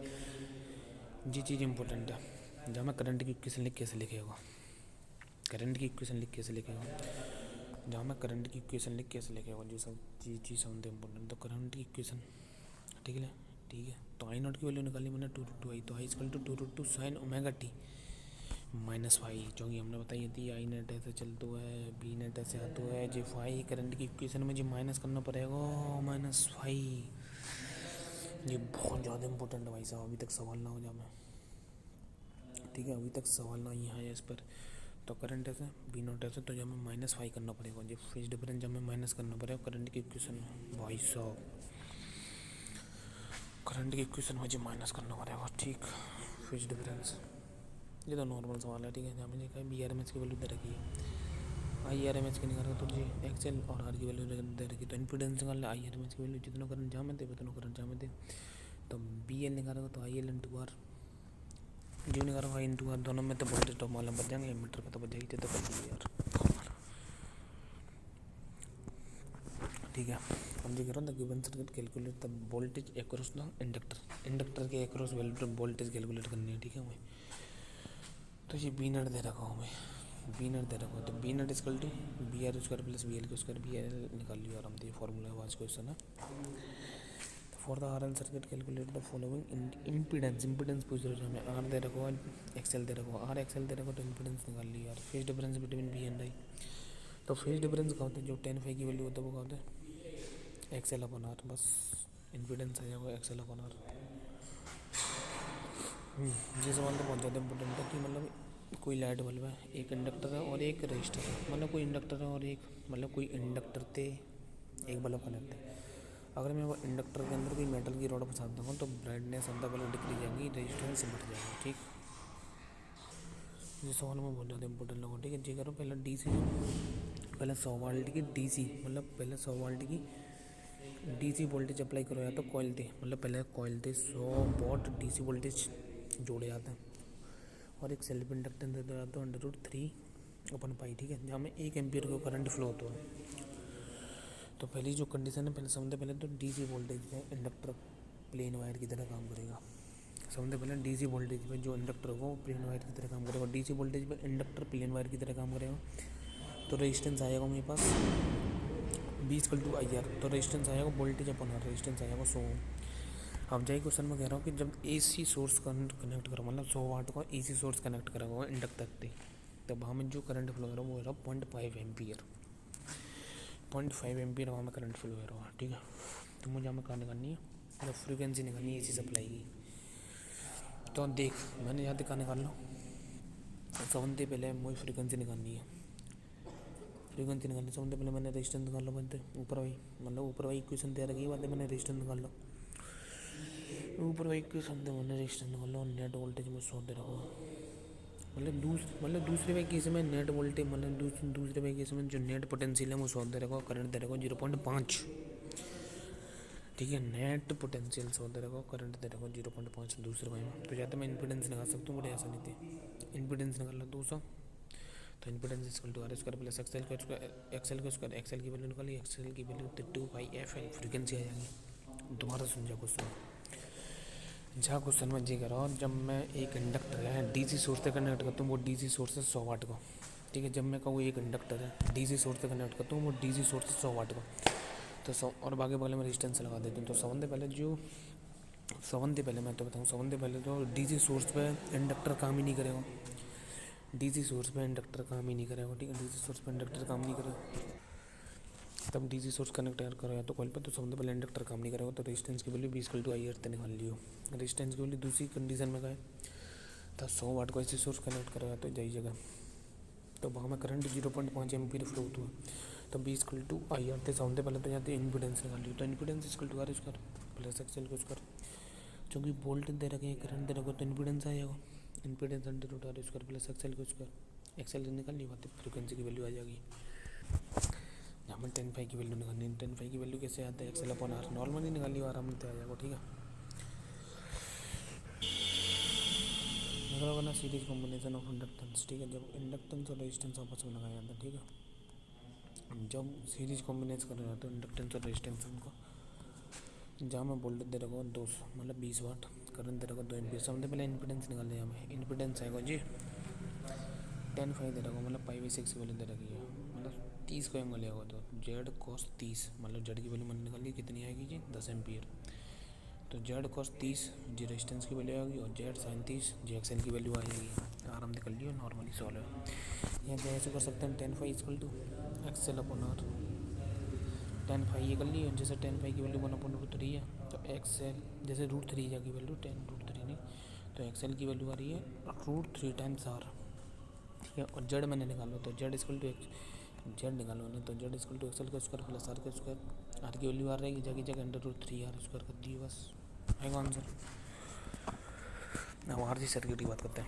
[SPEAKER 1] जी चीज़ इंपॉर्टेंट है, जहाँ मैं करंट की इक्वेशन लिख कैसे लिखेगा, जहाँ मैं करंट की इक्वेशन लिख कैसे लिखेगा, जी सब चीज़ समझते इंपॉर्टेंट। तो करंट की इक्वेशन ठीक है, तो I नॉट की वैल्यू निकालनी मैंने 2√2 तो I = 2√2 sine omega T minus phi, जो कि हमने बताई थी। I नेट ऐसे चलता है, B नेट ऐसे आता है जी फाई, करंट की इक्वेशन में जी माइनस करना पड़ेगा -फाई। ये बहुत ज़्यादा इंपॉर्टेंट है भाई साहब, अभी तक सवाल ना हो जाए मैं। ठीक है, अभी तक सवाल ना ही है इस पर। तो करंट ऐसे B नॉट ऐसे, तो जब हमें -फाई करना पड़ेगा जी, फेज डिफरेंस जब हमें माइनस करना पड़ेगा करंट की इक्वेशन में भाई साहब। करंट की इक्वेशन मुझे माइनस करना पड़ेगा, ठीक। फेज डिफरेंस ये तो नॉर्मल सवाल है, ठीक है। जहाँ मैंने कहा बी आर एम एस की वैल्यू दे रखी है, आई आर एम एस की निकाल तो जी एक्स एल और आर की वैल्यू दे रखी, तो इम्पीडेंस निकाल ले, आई आर एम एस की वैल्यू जितना करंट जहाँ में दे उतना करंट जहाँ में दे, तो बी एल निकालेगा तो आई एल इंटू आर, जी निकालेगा आई इंटू आर, दोनों में तो वोल्टेज तो मालूम बच जाएंगे, मीटर पर तो बच जाएगी, तो कर लीजिए यार, ठीक है। हम जी कह रहा हूँ given circuit calculate the voltage across the inductor के एक्रॉस वोल्टेज कैलकुलेट करनी है, ठीक है। हमें तो ये बी नट दे रखा हूँ, हमें बी नट दे रखा हो, तो V naught equal to V R square plus V L के स्क्वायर, बी एल निकाल लिया आराम से, फॉर्मूला आज क्वेश्चन है। For the R L circuit calculate the following impedance पूछ रहे हो हमें, आर दे रखो एक्सएल दे रखो, आर एक्सएल दे रखो, तो इम्पीडेंस निकाल लिया यार। Phase difference between V and I, तो फेज डिफरेंस क्या होता है, जो 10 की वैल्यू होता है वो क्या होता है एक्सएल अपॉन आर, बस इम्पीडेंस आ जाएगा एक्सएल अपॉन आर। ये सवाल तो बहुत ज़्यादा इंपॉर्टेंट है कि मतलब कोई लाइट बल्ब है, एक इंडक्टर है और एक रजिस्टर है, मतलब कोई इंडक्टर है और एक मतलब कोई इंडक्टर थे एक बल्ब कनेक्ट है। अगर मैं वो इंडक्टर के अंदर कोई मेटल की रॉड फंसा दूँगा तो ब्राइटनेस अंदर वाला डिक्रीज जाएगी, रेजिस्टेंस बढ़ जाएगा, ठीक। ये सवाल में बहुत ज़्यादा इंपॉर्टेंट लगा, ठीक है। जी करो पहले डीसी, पहले 100 वोल्ट की डीसी, मतलब पहले 100 वोल्ट की डीसी वोल्टेज अप्लाई करो या तो कॉइल थे, मतलब पहले कॉइल थे 100 वॉट डीसी वोल्टेज जोड़े जाते हैं, और एक सेल्फ इंडक्टेंस दे दिया तो √3/π, ठीक है, जहाँ में 1 एम्पियर का करंट फ्लो होता है। तो पहली जो कंडीशन है, पहले समझते पहले तो डीसी वोल्टेज पे इंडक्टर प्लेन वायर की तरह काम करेगा। समझते पहले डीसी वोल्टेज पे जो इंडक्टर होगा वो प्लेन वायर की तरह काम करेगा, डीसी वोल्टेज पे इंडक्टर प्लेन वायर की तरह काम करेगा। तो रेजिस्टेंस आएगा मेरे पास 20 × IR, तो रेजिस्टेंस आएगा वोल्टेज अपन रेजिस्टेंस आएगा 100। अब जाइए क्वेश्चन में कह रहा हूँ कि जब AC सोर्स कनेक्ट करो, मतलब 100 वाट का AC सोर्स कनेक्ट करा हुआ इंडक्टर पे, तब हमें जो करंट फ्लो हो रहा है वो हो रहा 0.5 एम्पियर, 0.5 एम्पियर वहाँ में करंट फ्लो हो रहा है, ठीक है। तो मुझे हमें कहाँ निकालनी है, मतलब फ्रीक्वेंसी निकालनी है AC सप्लाई की। तो देख मैंने याद कहाँ निकाल लो, 70 पहले मुझे फ्रीक्वेंसी निकालनी है, फ्रीक्वेंसी निकालनी 70 पहले मैंने रेजिस्टेंस निकाल लो, बनते ऊपर वही मतलब ऊपर वही इक्वेशन दे रखी है, बाद मैंने रेजिस्टेंस निकाल लो, ऊपर वही इक्वेशन दे मैंने रेजिस्टेंस निकाल लो, नेट वोल्टेज में 100 दे रखो, मतलब दूसरे वाले केस में नेट वोल्टेज, मतलब दूसरे वाले केस में जो नेट पोटेंशियल है वो 100 दे रखो, करंट दे रखो 0.5, ठीक है। नेट पोटेंशियल 100 दे रखो, करंट दे रखो 0.5 दूसरे वाले में। तो जाते मैं इम्पीडेंस निकाल सकता हूँ, बड़े आसानी थी। इम्पीडेंस निकाल लो 200, तो impedance equal to R square plus X L का स्क्वायर, एक्सएल की वैल्यू निकाली, एक्सएल की वैल्यू 2πf फ्रीक्वेंसी आ जाएगी। दोबारा समझा क्वेश्चन, जहाँ क्वेश्चन में जी करो, जब मैं एक इंडक्टर है डीसी सोर्स से कनेक्ट करता हूँ, वो डीसी सोर्स है 100 वाट का, ठीक है। जब मैं कहूँ एक इंडक्टर है डीसी सोर्स से कनेक्ट करता हूँ, वो डीसी सोर्स है 100 वाट का, तो 100 और बाकी बगल में रेजिस्टेंस लगा देता हूँ। तो 70 पहले मैं तो बताऊँ, 70 पहले तो डीसी सोर्स पे इंडक्टर काम ही नहीं करेगा, डीसी सोर्स पे इंडक्टर काम ही नहीं करेगा, ठीक है। डीसी सोर्स पे इंडक्टर काम नहीं करेगा, तब डीसी सोर्स कनेक्ट करो या तो कॉइल पर, तो 70 पहले इंडक्टर काम नहीं करेगा, तो रेजिस्टेंस की वैल्यू 20 × IR निकाल लियो। रेजिस्टेंस की वैल्यू दूसरी कंडीशन में गए तो 100 वाट को ऐसी सोर्स कनेक्ट करो या तो जाई जगह, तो वहाँ में करंट 0.5 एम्पीयर फ्लो होता है, तो 20 × IR थे 70 पहले, तो यहाँ इम्पीडेंस निकाल लियो, तो impedance equal to R square plus X L का स्क्वायर, क्योंकि वोल्टेज दे रखे हैं करंट दे रखो, तो इम्पीडेंस आएगा इम्पीडेंस √R² प्लस एक्सएल का स्क्वायर, एक्सएल निकाल ली बात, फ्रीक्वेंसी की वैल्यू आ जाएगी। यहाँ पर 10π की वैल्यू निकालनी है, 10π की वैल्यू कैसे आता है, एक्सएल अपॉन आर, नॉर्मली निकाल लियो आराम से आ जाएगा, ठीक है। अगर बना सीरीज कॉम्बिनेशन ऑफ इंडक्टेंस, ठीक है। जब इंडक्टेंस और रेजिस्टेंस आपस में लगाया जाता है, ठीक है, जब सीरीज कॉम्बिनेशन कर रहे हैं तो इंडक्टेंस और रेजिस्टेंस उनको, जहाँ मैं वोल्टेज दे रखा 200 मतलब 20 वाट, करंट दे रखा 2 एम्पीयर, सबसे पहले इम्पीडेंस निकालने हमें, इम्पीडेंस आएगा जी 10π दे रखा, मतलब π/6 की वैल्यू दे रखी है, मतलब 30 को एंगल आएगा, तो जेड cos 30, मतलब जेड की वैल्यू मैंने निकाली कितनी आएगी जी 10 एम्पीयर, तो जेड cos 30 जी रेजिस्टेंस की वैल्यू आएगी, और जेड sin 30 जी एक्सएल की वैल्यू आ जाएगी। आराम से कर लियो, नॉर्मली सॉल्व है। यहाँ जैसे कर सकते हैं 10π = एक्सएल अपॉन आर, 10π ये कर लियो, जैसे 10π की वैल्यू 1/√3 है, तो एक्सएल जैसे √3 जाएगी वैल्यू 10√3 नहीं, तो एक्सएल की वैल्यू आ रही है √3 टाइम्स आर, ठीक है। और जेड मैंने निकालो, तो जेड जेड निकालो ना, तो जेड एक्सएल का स्क्वायर प्लस आर का स्क्वायर, आर की वैल्यू आ रहेगी जगह जगह √3 R² कर दी बस। है आंसर। अब आरसी सर्किट की बात करते हैं।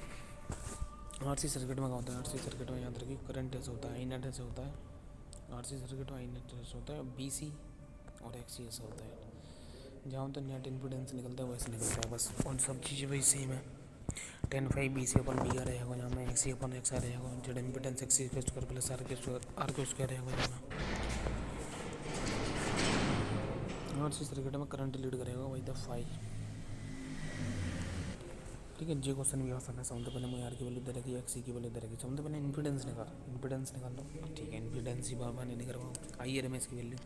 [SPEAKER 1] आरसी सर्किट में क्या होता है? आरसी सर्किट में याद रखिए करंट ऐसे होता है, आई नेट ऐसे होता है। आरसी सर्किट में आई नेट ऐसे होता है, बीसी और एक्सी ऐसा होता है। जहाँ तो नेट इम्पीडेंस निकलता है वैसे निकलता है बस, और सब चीज़ें वही सेम है। 10/5 बी सी अपन बी आ रहेगा, जहाँ में एक्सी अपन एक्स आ रहेगा, जेड इम्पीडेंस एक्सी के स्क्वायर प्लस आर के स्क्वायर रहेगा जहाँ में। आरसी सर्किट में करंट लीड करेगा वही द 5। ठीक है, जे क्वेश्चन भी आसान है। सबसे पहले मुझे आर की वैल्यू दे रखी है, एक्सी की वैल्यू दे रखी है। सबसे पहले इम्पीडेंस निकाल लो। ठीक है, इम्पीडेंस ही बाबा नहीं करवाओ। आई आर एम एस की वैल्यू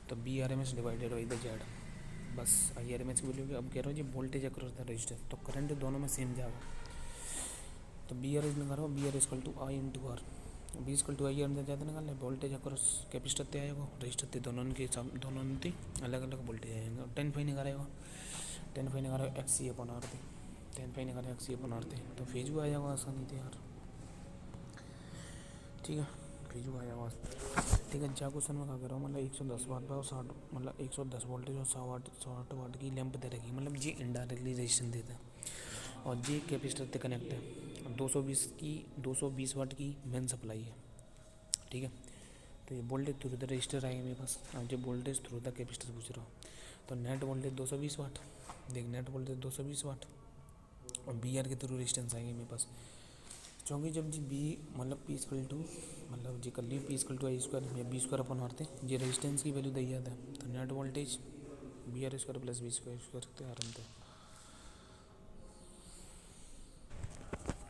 [SPEAKER 1] तो V R M S divided by the Z, बस आई आर एम एस की वैल्यू। अब कह रहा हूँ जी वोल्टेज अक्रॉस द रजिस्टर, तो करंट दोनों में सेम जाएगा। तो बी आर एस निकालो, V R equal to I into R, V equal to I R ज़्यादा निकालना है। वोल्टेज अक्रॉस कैपेसिटर ते आएगा, रजिस्टर दोनों के दोनों ने अलग अलग वोल्टेज आएंगे। 10/5 निकालेगा, 10/5 निकालेगा एक्स सी अपन आर थे, 10/5 निकालेगा एक्स सी अपन आर थे, तो फेज भी आ जाएगा आसानी थे यार। ठीक है, फेज भी आ जाएगा। ठीक है, जा क्वेश्चन में क्या कर रहा हूँ, मतलब 110 वाट और 60, मतलब 110 वोल्टेज और 100 वाट की लैंप दे रखी, मतलब जी इनडायरेक्टली रजिस्टेंस देता है, और जी कैपेसिटर से कनेक्ट है। 220 वाट की मेन सप्लाई है। ठीक है, तो ये वोल्टेज थ्रू द रजिस्टर आएगा मेरे पास। अब जब वोल्टेज थ्रू द कैपेसिटर पूछ रहा हूँ, तो नेट वोल्टेज 220 वाट, देख नेट वोल्टेज 220 वाट, और बी आर के थ्रू रेजिस्टेंस आएंगे मेरे पास। क्योंकि जब जी बी मतलब पी इक्वल टू, मतलब जी कर ली P equal to I square या बी स्क्वायर अपन आते जी रेजिस्टेंस की वैल्यू दी जाता है, तो net voltage V R square plus V square रखते हैं आराम से।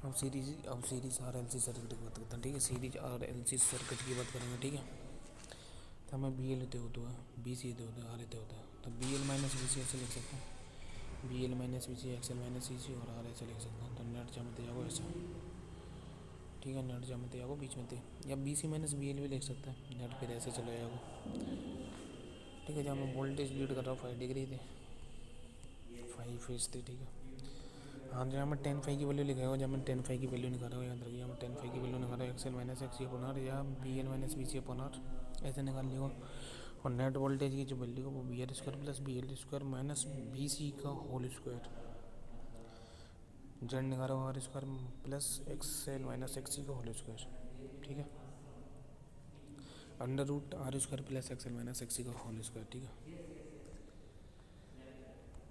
[SPEAKER 1] अब series R L C circuit की बात करते हैं। ठीक है, series R L C circuit की बात करेंगे। ठीक है, तो हमें बी एल लेते होते हैं, बी सी लेते होते हैं, आर लेते होता है, तो V L minus V C ऐसे लिख सकते हैं, V L minus V C X L minus C C और आर ऐसे लिख सकते हैं। तो नेट जमते जाओ ऐसा। ठीक है, नेट जमते जाओ बीच में थे, या V C minus V L भी लिख सकते हैं, नेट फिर ऐसे चले जाओ। ठीक है, जहाँ मैं वोल्टेज लीड कर रहा हूँ 5 डिग्री थे, 5 फेज थे। ठीक है, हाँ, जहाँ मैं 10/5 की वैल्यू लिखेगा, जहाँ मैं 10/5 की वैल्यू निकाल रहा हूँ, याद रखिए मैं 10/5 की वैल्यू निकाल रहा हूँ, X L minus X C अपन आर या V L minus V C अपन आर ऐसे निकाल लियो। और नेट वोल्टेज की जो वैल्यू है वो V R square plus V L square minus V C का होल स्क्वायर, जेड निकाल रहा हूँ R square plus X L minus X C का होल स्क्वायर। ठीक है, under root R square plus X L minus X C का होल स्क्वायर। ठीक है,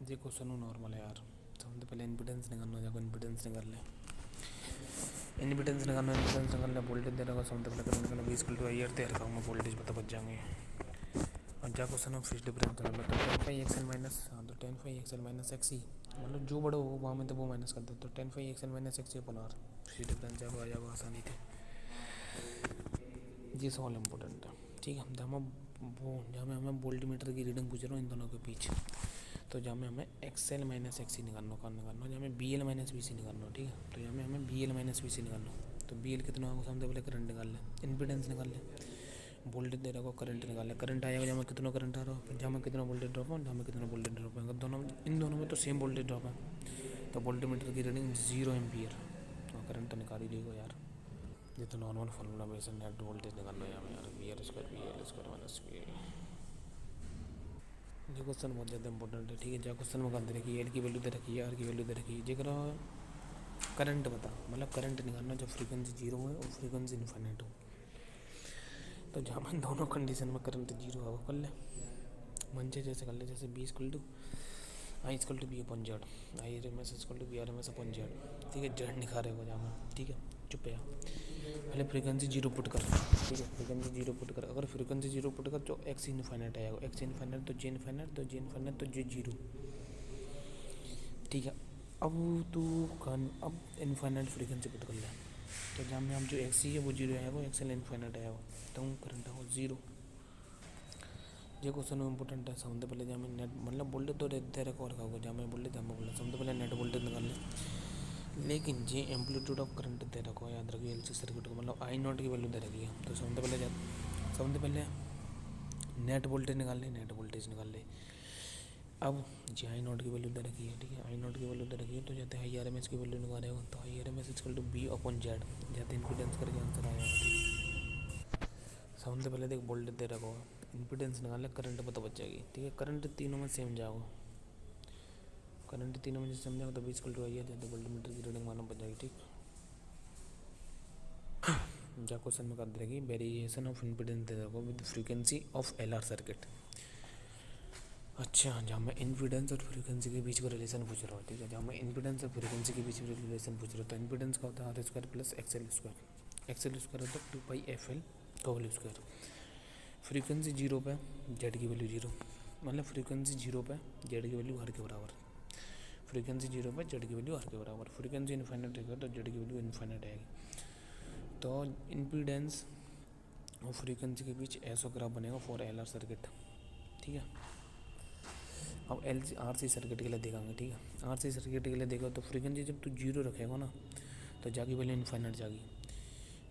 [SPEAKER 1] ये क्वेश्चन नॉर्मल है यार। सबसे पहले इम्पीडेंस निकालना, जाकर इम्पीडेंस निकाल ले, इम्पीडेंस निकाल ले, वोल्टेज दे रहा होगा। सबसे पहले करंट निकालना, V equal to I R दे रखा हूँ, वोल्टेज पता बच जाएंगे। और जा क्वेश्चन में फिक्स डिफरेंस निकालना, तो 10/5 एक्स एल माइनस, हाँ तो 10/5 एक्स एल माइनस एक्स सी, मतलब जो बड़ा हो वहाँ में तो वो माइनस कर दो, तो 10/5 X L minus X C अपन आर, फिक्स डिफरेंस जाकर आ जाएगा आसानी थे। ये सवाल इम्पोर्टेंट है। ठीक है, जहाँ में हमें वोल्ट मीटर की रीडिंग पूछ रहा हूँ इन दोनों के बीच, तो जहाँ में हमें X L minus X C निकालना, जहाँ में V L minus V C निकालना। ठीक है, तो यहाँ में हमें V L minus V C निकालना, तो बी एल कितना होगा, सबसे पहले करंट निकाल लें, इम्पीडेंस निकाल लें, वोल्टेज दे रहा होगा, करंट निकाल लें, करंट आएगा जहाँ में कितना करंट आ रहा हो, जहाँ में कितना वोल्टेज ड्रॉप हो, जहाँ में कितना वोल्टेज ड्रॉप है, दोनों इन दोनों में तो सेम वोल्टेज ड्रॉप है, तो वोल्ट मीटर की रीडिंग 0 एम्पियर, और करंट तो निकाल ही लेगा यार। ये तो normal formula base net voltage निकालना है यहाँ यार, V R square V L square minus V L. ये क्वेश्चन बहुत ज़्यादा इंपॉर्टेंट है। ठीक है, जहाँ क्वेश्चन में कहा दे रखी है, एल की वैल्यू दे रखी है, आर की वैल्यू दे रखी है, जगह करंट बता, मतलब करंट निकालना जब फ्रीक्वेंसी 0 है और फ्रीक्वेंसी इन्फिनिट हो, तो जहाँ मैं दोनों कंडीशन में करंट 0 है वो कर ले, मन से जैसे कर ले, जैसे V equal to I equal to V upon Z, I R M S equal to V R M S upon Z. ठीक है, जेड निखा रहे हो जहाँ में। ठीक है, चुप है, पहले फ्रीक्वेंसी 0 पुट कर। ठीक है, फ्रीक्वेंसी 0 पुट कर, अगर फ्रीक्वेंसी 0 पुट कर तो एक्स इन्फाइनाइट आएगा, एक्स इन्फाइनाइट तो जे इन्फाइनाइट, तो जे इन्फाइनाइट तो जे 0। ठीक है, अब इन्फाइनाइट फ्रीक्वेंसी पुट कर ले, तो जहाँ में हम जो एक्स है वो 0 आएगा, एक्स एल इन्फाइनाइट आएगा, तो करंट आएगा 0। ये क्वेश्चन इंपॉर्टेंट है। सबसे पहले जहाँ में नेट मतलब वोल्टेज तो दे रखा होगा, जहाँ में वोल्टेज जहाँ बोले सबसे पहले नेट वोल्टेज निकाल ले, लेकिन ये एम्पलीट्यूड ऑफ करंट दे रखा हो, याद रखिए एल सी सर्किट को, मतलब आई नॉट की वैल्यू दे रखी है, तो सबसे पहले नेट वोल्टेज निकाल ले, नेट वोल्टेज निकाल ले। अब जी आई नॉट की वैल्यू दे रखी है। ठीक है, आई नॉट की वैल्यू दे रखी है, तो जाते आई आर एम एस की वैल्यू निकालेगा, तो I R M S equal to V upon Z, जाते इम्पीडेंस करके आंसर आएगा। सबसे पहले देख वोल्टेज दे रखा होगा, इम्पीडेंस निकाल ले, करंट पता बच जाएगी। ठीक है, करंट तीनों में सेम जाओगे, करंट तीनों में से समझेंगे तो 20 इक्वल टू आई है, तो वोल्टमीटर की रीडिंग मालूम पड़ जाएगी। ठीक, जहाँ क्वेश्चन में कर देगी वेरिएशन ऑफ इम्पीडेंस दे देगा with frequency of L R circuit. अच्छा, जहाँ मैं इम्पीडेंस और फ्रीक्वेंसी के बीच का रिलेशन पूछ रहा हूँ। ठीक है, जहाँ मैं इम्पीडेंस और फ्रीक्वेंसी के बीच में रिलेशन पूछ रहा हूँ, तो इम्पीडेंस का होता है R square plus X L square. X L square होता है 2πfl का होल स्क्वायर। फ्रीक्वेंसी 0 पे जेड की वैल्यू 0, मतलब फ्रीक्वेंसी 0 पे जेड की वैल्यू आर के बराबर। फ्रीक्वेंसी 0 पे जेड की वैल्यू आर के बराबर। फ्रीक्वेंसी इन्फाइनाइट रहेगा तो जेड की वैल्यू इन्फाइनाइट आएगी। तो इम्पीडेंस और फ्रीक्वेंसी के बीच ऐसा ग्राफ बनेगा फॉर एल आर सर्किट। ठीक है, अब एल आर सी सर्किट के लिए देखेंगे। ठीक है, आर सी सर्किट के लिए देखो तो फ्रीक्वेंसी जब तू 0 रखेगा ना तो जागी वैल्यू इन्फाइनाइट जागी।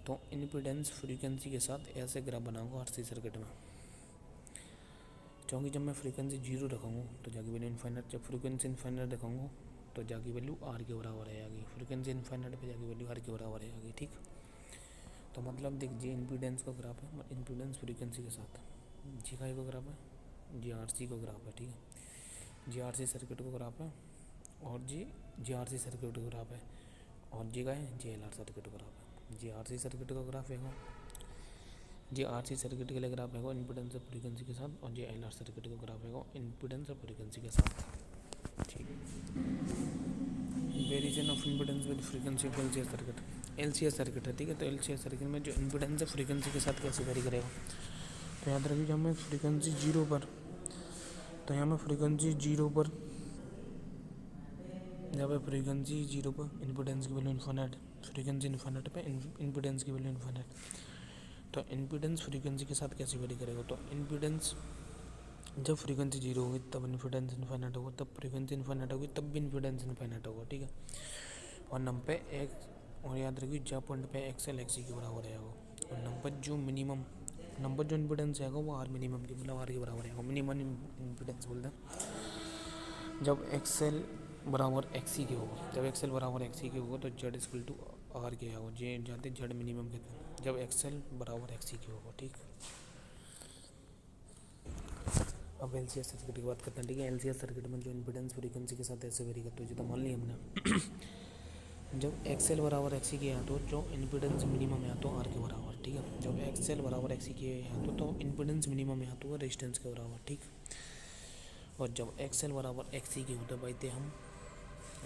[SPEAKER 1] तो इम्पीडेंस फ्रीक्वेंसी के साथ ऐसे ग्राफ बनाऊंगा आर सी सर्किट में, क्योंकि जब मैं फ्रीक्वेंसी 0 रखूँगा तो जागी वैल्यू इन्फाइनाइट, जब फ्रीक्वेंसी इन्फाइनाइट रखूँगा तो जागी वैल्यू आर के बराबर आएगी। फ्रीक्वेंसी इन्फाइनाइट पे जागी वैल्यू आर के बराबर आएगी। ठीक, तो मतलब देख जी इम्पीडेंस का ग्राफ है, इम्पीडेंस फ्रीक्वेंसी के साथ, जी का ग्राफ है, जी आर सी का ग्राफ है। ठीक है, जी आर सी सर्किट को ग्राफ है और जी आर सी सर्किट का ग्राफ है, और जी का है जी एल आर सर्किट का ग्राफ है। जी आर सी सर्किट का ग्राफ है, जी आर सी सर्किट के लिए ग्राफ है इम्पीडेंस और फ्रीक्वेंसी के साथ, और जी एल आर सर्किट का ग्राफ है इम्पीडेंस और फ्रीक्वेंसी के साथ। ठीक, variation of impedance with frequency of LCS circuit. LCS circuit है। ठीक है, तो एलसीएस सर्किट में जो इम्पीडेंस है फ्रीक्वेंसी के साथ कैसे वेरी करेगा, तो याद रखिए जब मैं फ्रीक्वेंसी 0 पर, तो यहाँ मैं फ्रीक्वेंसी 0 पर, जब है फ्रीक्वेंसी 0 पर इम्पीडेंस की वैल्यू इन्फाइनाइट, फ्रीक्वेंसी इन्फाइनाइट पे इम्पीडेंस की वैल्यू इन्फाइनाइट। तो इम्पीडेंस फ्रीक्वेंसी के साथ कैसे वेरी करेगा, तो इम्पीडेंस जब फ्रीक्वेंसी 0 होगी तब इन्फिडेंस इन्फाइनाइट होगा, तब फ्रीक्वेंसी इन्फाइनाइट होगी तब भी इन्फिडेंस इन्फाइनाइट होगा। ठीक है, और नंबर पे एक और याद रखिए जब पॉइंट पे एक्सएल एक्सी के बराबर रहेगा, और नंबर जो मिनिमम नंबर जो इम्पीडेंस आएगा वो आर मिनिमम की मतलब आर के बराबर आएगा। मिनिमम इम्पीडेंस बोलते हैं जब एक्सएल बराबर एक्सी के होगा, जब एक्सएल बराबर एक्सी के होगा तो जेड इक्वल टू आर के होगा, जे जाते जेड मिनिमम कहते हैं जब एक्सएल बराबर एक्सी के होगा। ठीक, अब एलसीएस सर्किट की बात करते हैं। ठीक है, एलसीएस सर्किट में जो इम्पीडेंस फ्रीक्वेंसी के साथ ऐसे वेरी करते हो, जो मान लिया हमने जब एक्सएल बराबर एक्सी के यहाँ तो जो इम्पीडेंस मिनिमम है तो आर के बराबर। ठीक है, जब एक्सएल बराबर एक्सी के यहाँ तो इम्पीडेंस मिनिमम है तो रेजिस्टेंस के बराबर। ठीक, और जब एक्सएल बराबर एक्सी के होते भाई थे हम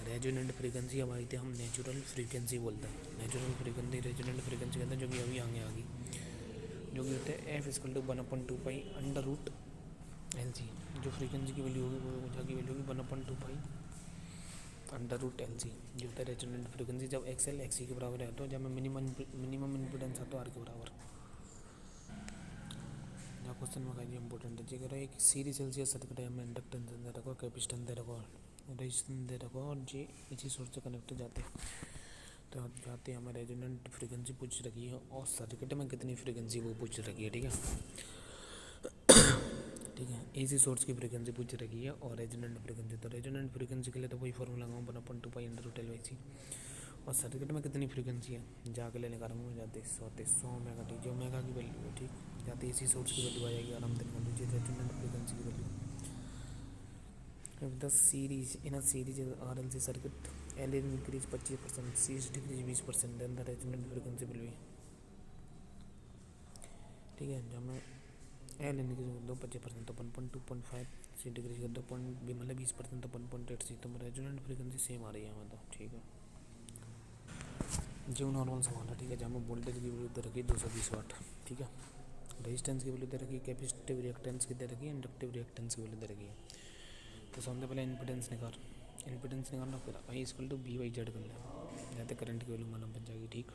[SPEAKER 1] रेजोनेंट फ्रीक्वेंसी, अब आई थे हम नेचुरल फ्रीक्वेंसी बोलते हैं। नेचुरल फ्रीक्वेंसी रेजोनेंट फ्रीक्वेंसी कहते हैं, जो कि अभी आगे आ गई, जो कि होते हैं F equal to 1/2 under root L C. जो फ्रीक्वेंसी की वैल्यू होगी वो ऊर्जा की वैल्यू होगी 1/2 अंडर रूट एल सी, जो होता है रेजोनेंट फ्रीक्वेंसी जब एक्सएल एक्सी के बराबर है, तो जब मैं मिनिमम इम्पीडेंस है तो आर के बराबर। जहाँ क्वेश्चन में कहीं इंपॉर्टेंट है, जी कह रहा है एक सीरीज एलसीएस सर्किट है, हमें इंडक्टेंस दे रखो, कैपेसिटेंस दे रखो, रेजिस्टेंस दे रखो, और जी इसी सोर्स से कनेक्ट जाते हैं, तो जाते हमें रेजोनेंट फ्रीक्वेंसी पूछ रखी है और सर्किट में कितनी फ्रीक्वेंसी वो पूछ रखी है। ठीक है, ठीक है, एसी सोर्स की फ्रीक्वेंसी पूछ रखी है और रेजोनेंट फ्रीक्वेंसी, तो रेजोनेंट फ्रीक्वेंसी के लिए तो वही फॉर्मूला लगाऊँ 1/2 अंडर रूट एल सी, और सर्किट में कितनी फ्रीक्वेंसी है जाके लेने का आराम जाते 100 मेगा टी, जो मेगा की वैल्यू है। ठीक, जाते एसी सोर्स की वैल्यू आ जाएगी आराम से निकाल लीजिए रेजोनेंट फ्रीक्वेंसी की value. If the series in a series RLC circuit L is increased 25%, C is decreased 20%, then the resonant frequency will be। ठीक है, जब मैं एल इंक्रीज कर दो 25% तो 1.2.5, सी डिक्रीज कर दो पॉइंट भी मतलब 20% तो 1.8 सी, तो रेजोनेंट फ्रीक्वेंसी सेम आ रही है हमें तो। ठीक है, जो नॉर्मल सवाल है। ठीक है, जहाँ में वोल्टेज की वैल्यू दे रखी है 220 वाट। ठीक है, रेजिस्टेंस की वैल्यू दे रखी है, कैपेसिटिव रिएक्टेंस की दे रखी है, इंडक्टिव रिएक्टेंस की वैल्यू दे रखी है। तो सबसे पहले इम्पीडेंस निकालना, फिर I equal to V by Z कर लें, जाते करंट की वैल्यू मालूम बन जाएगी। ठीक,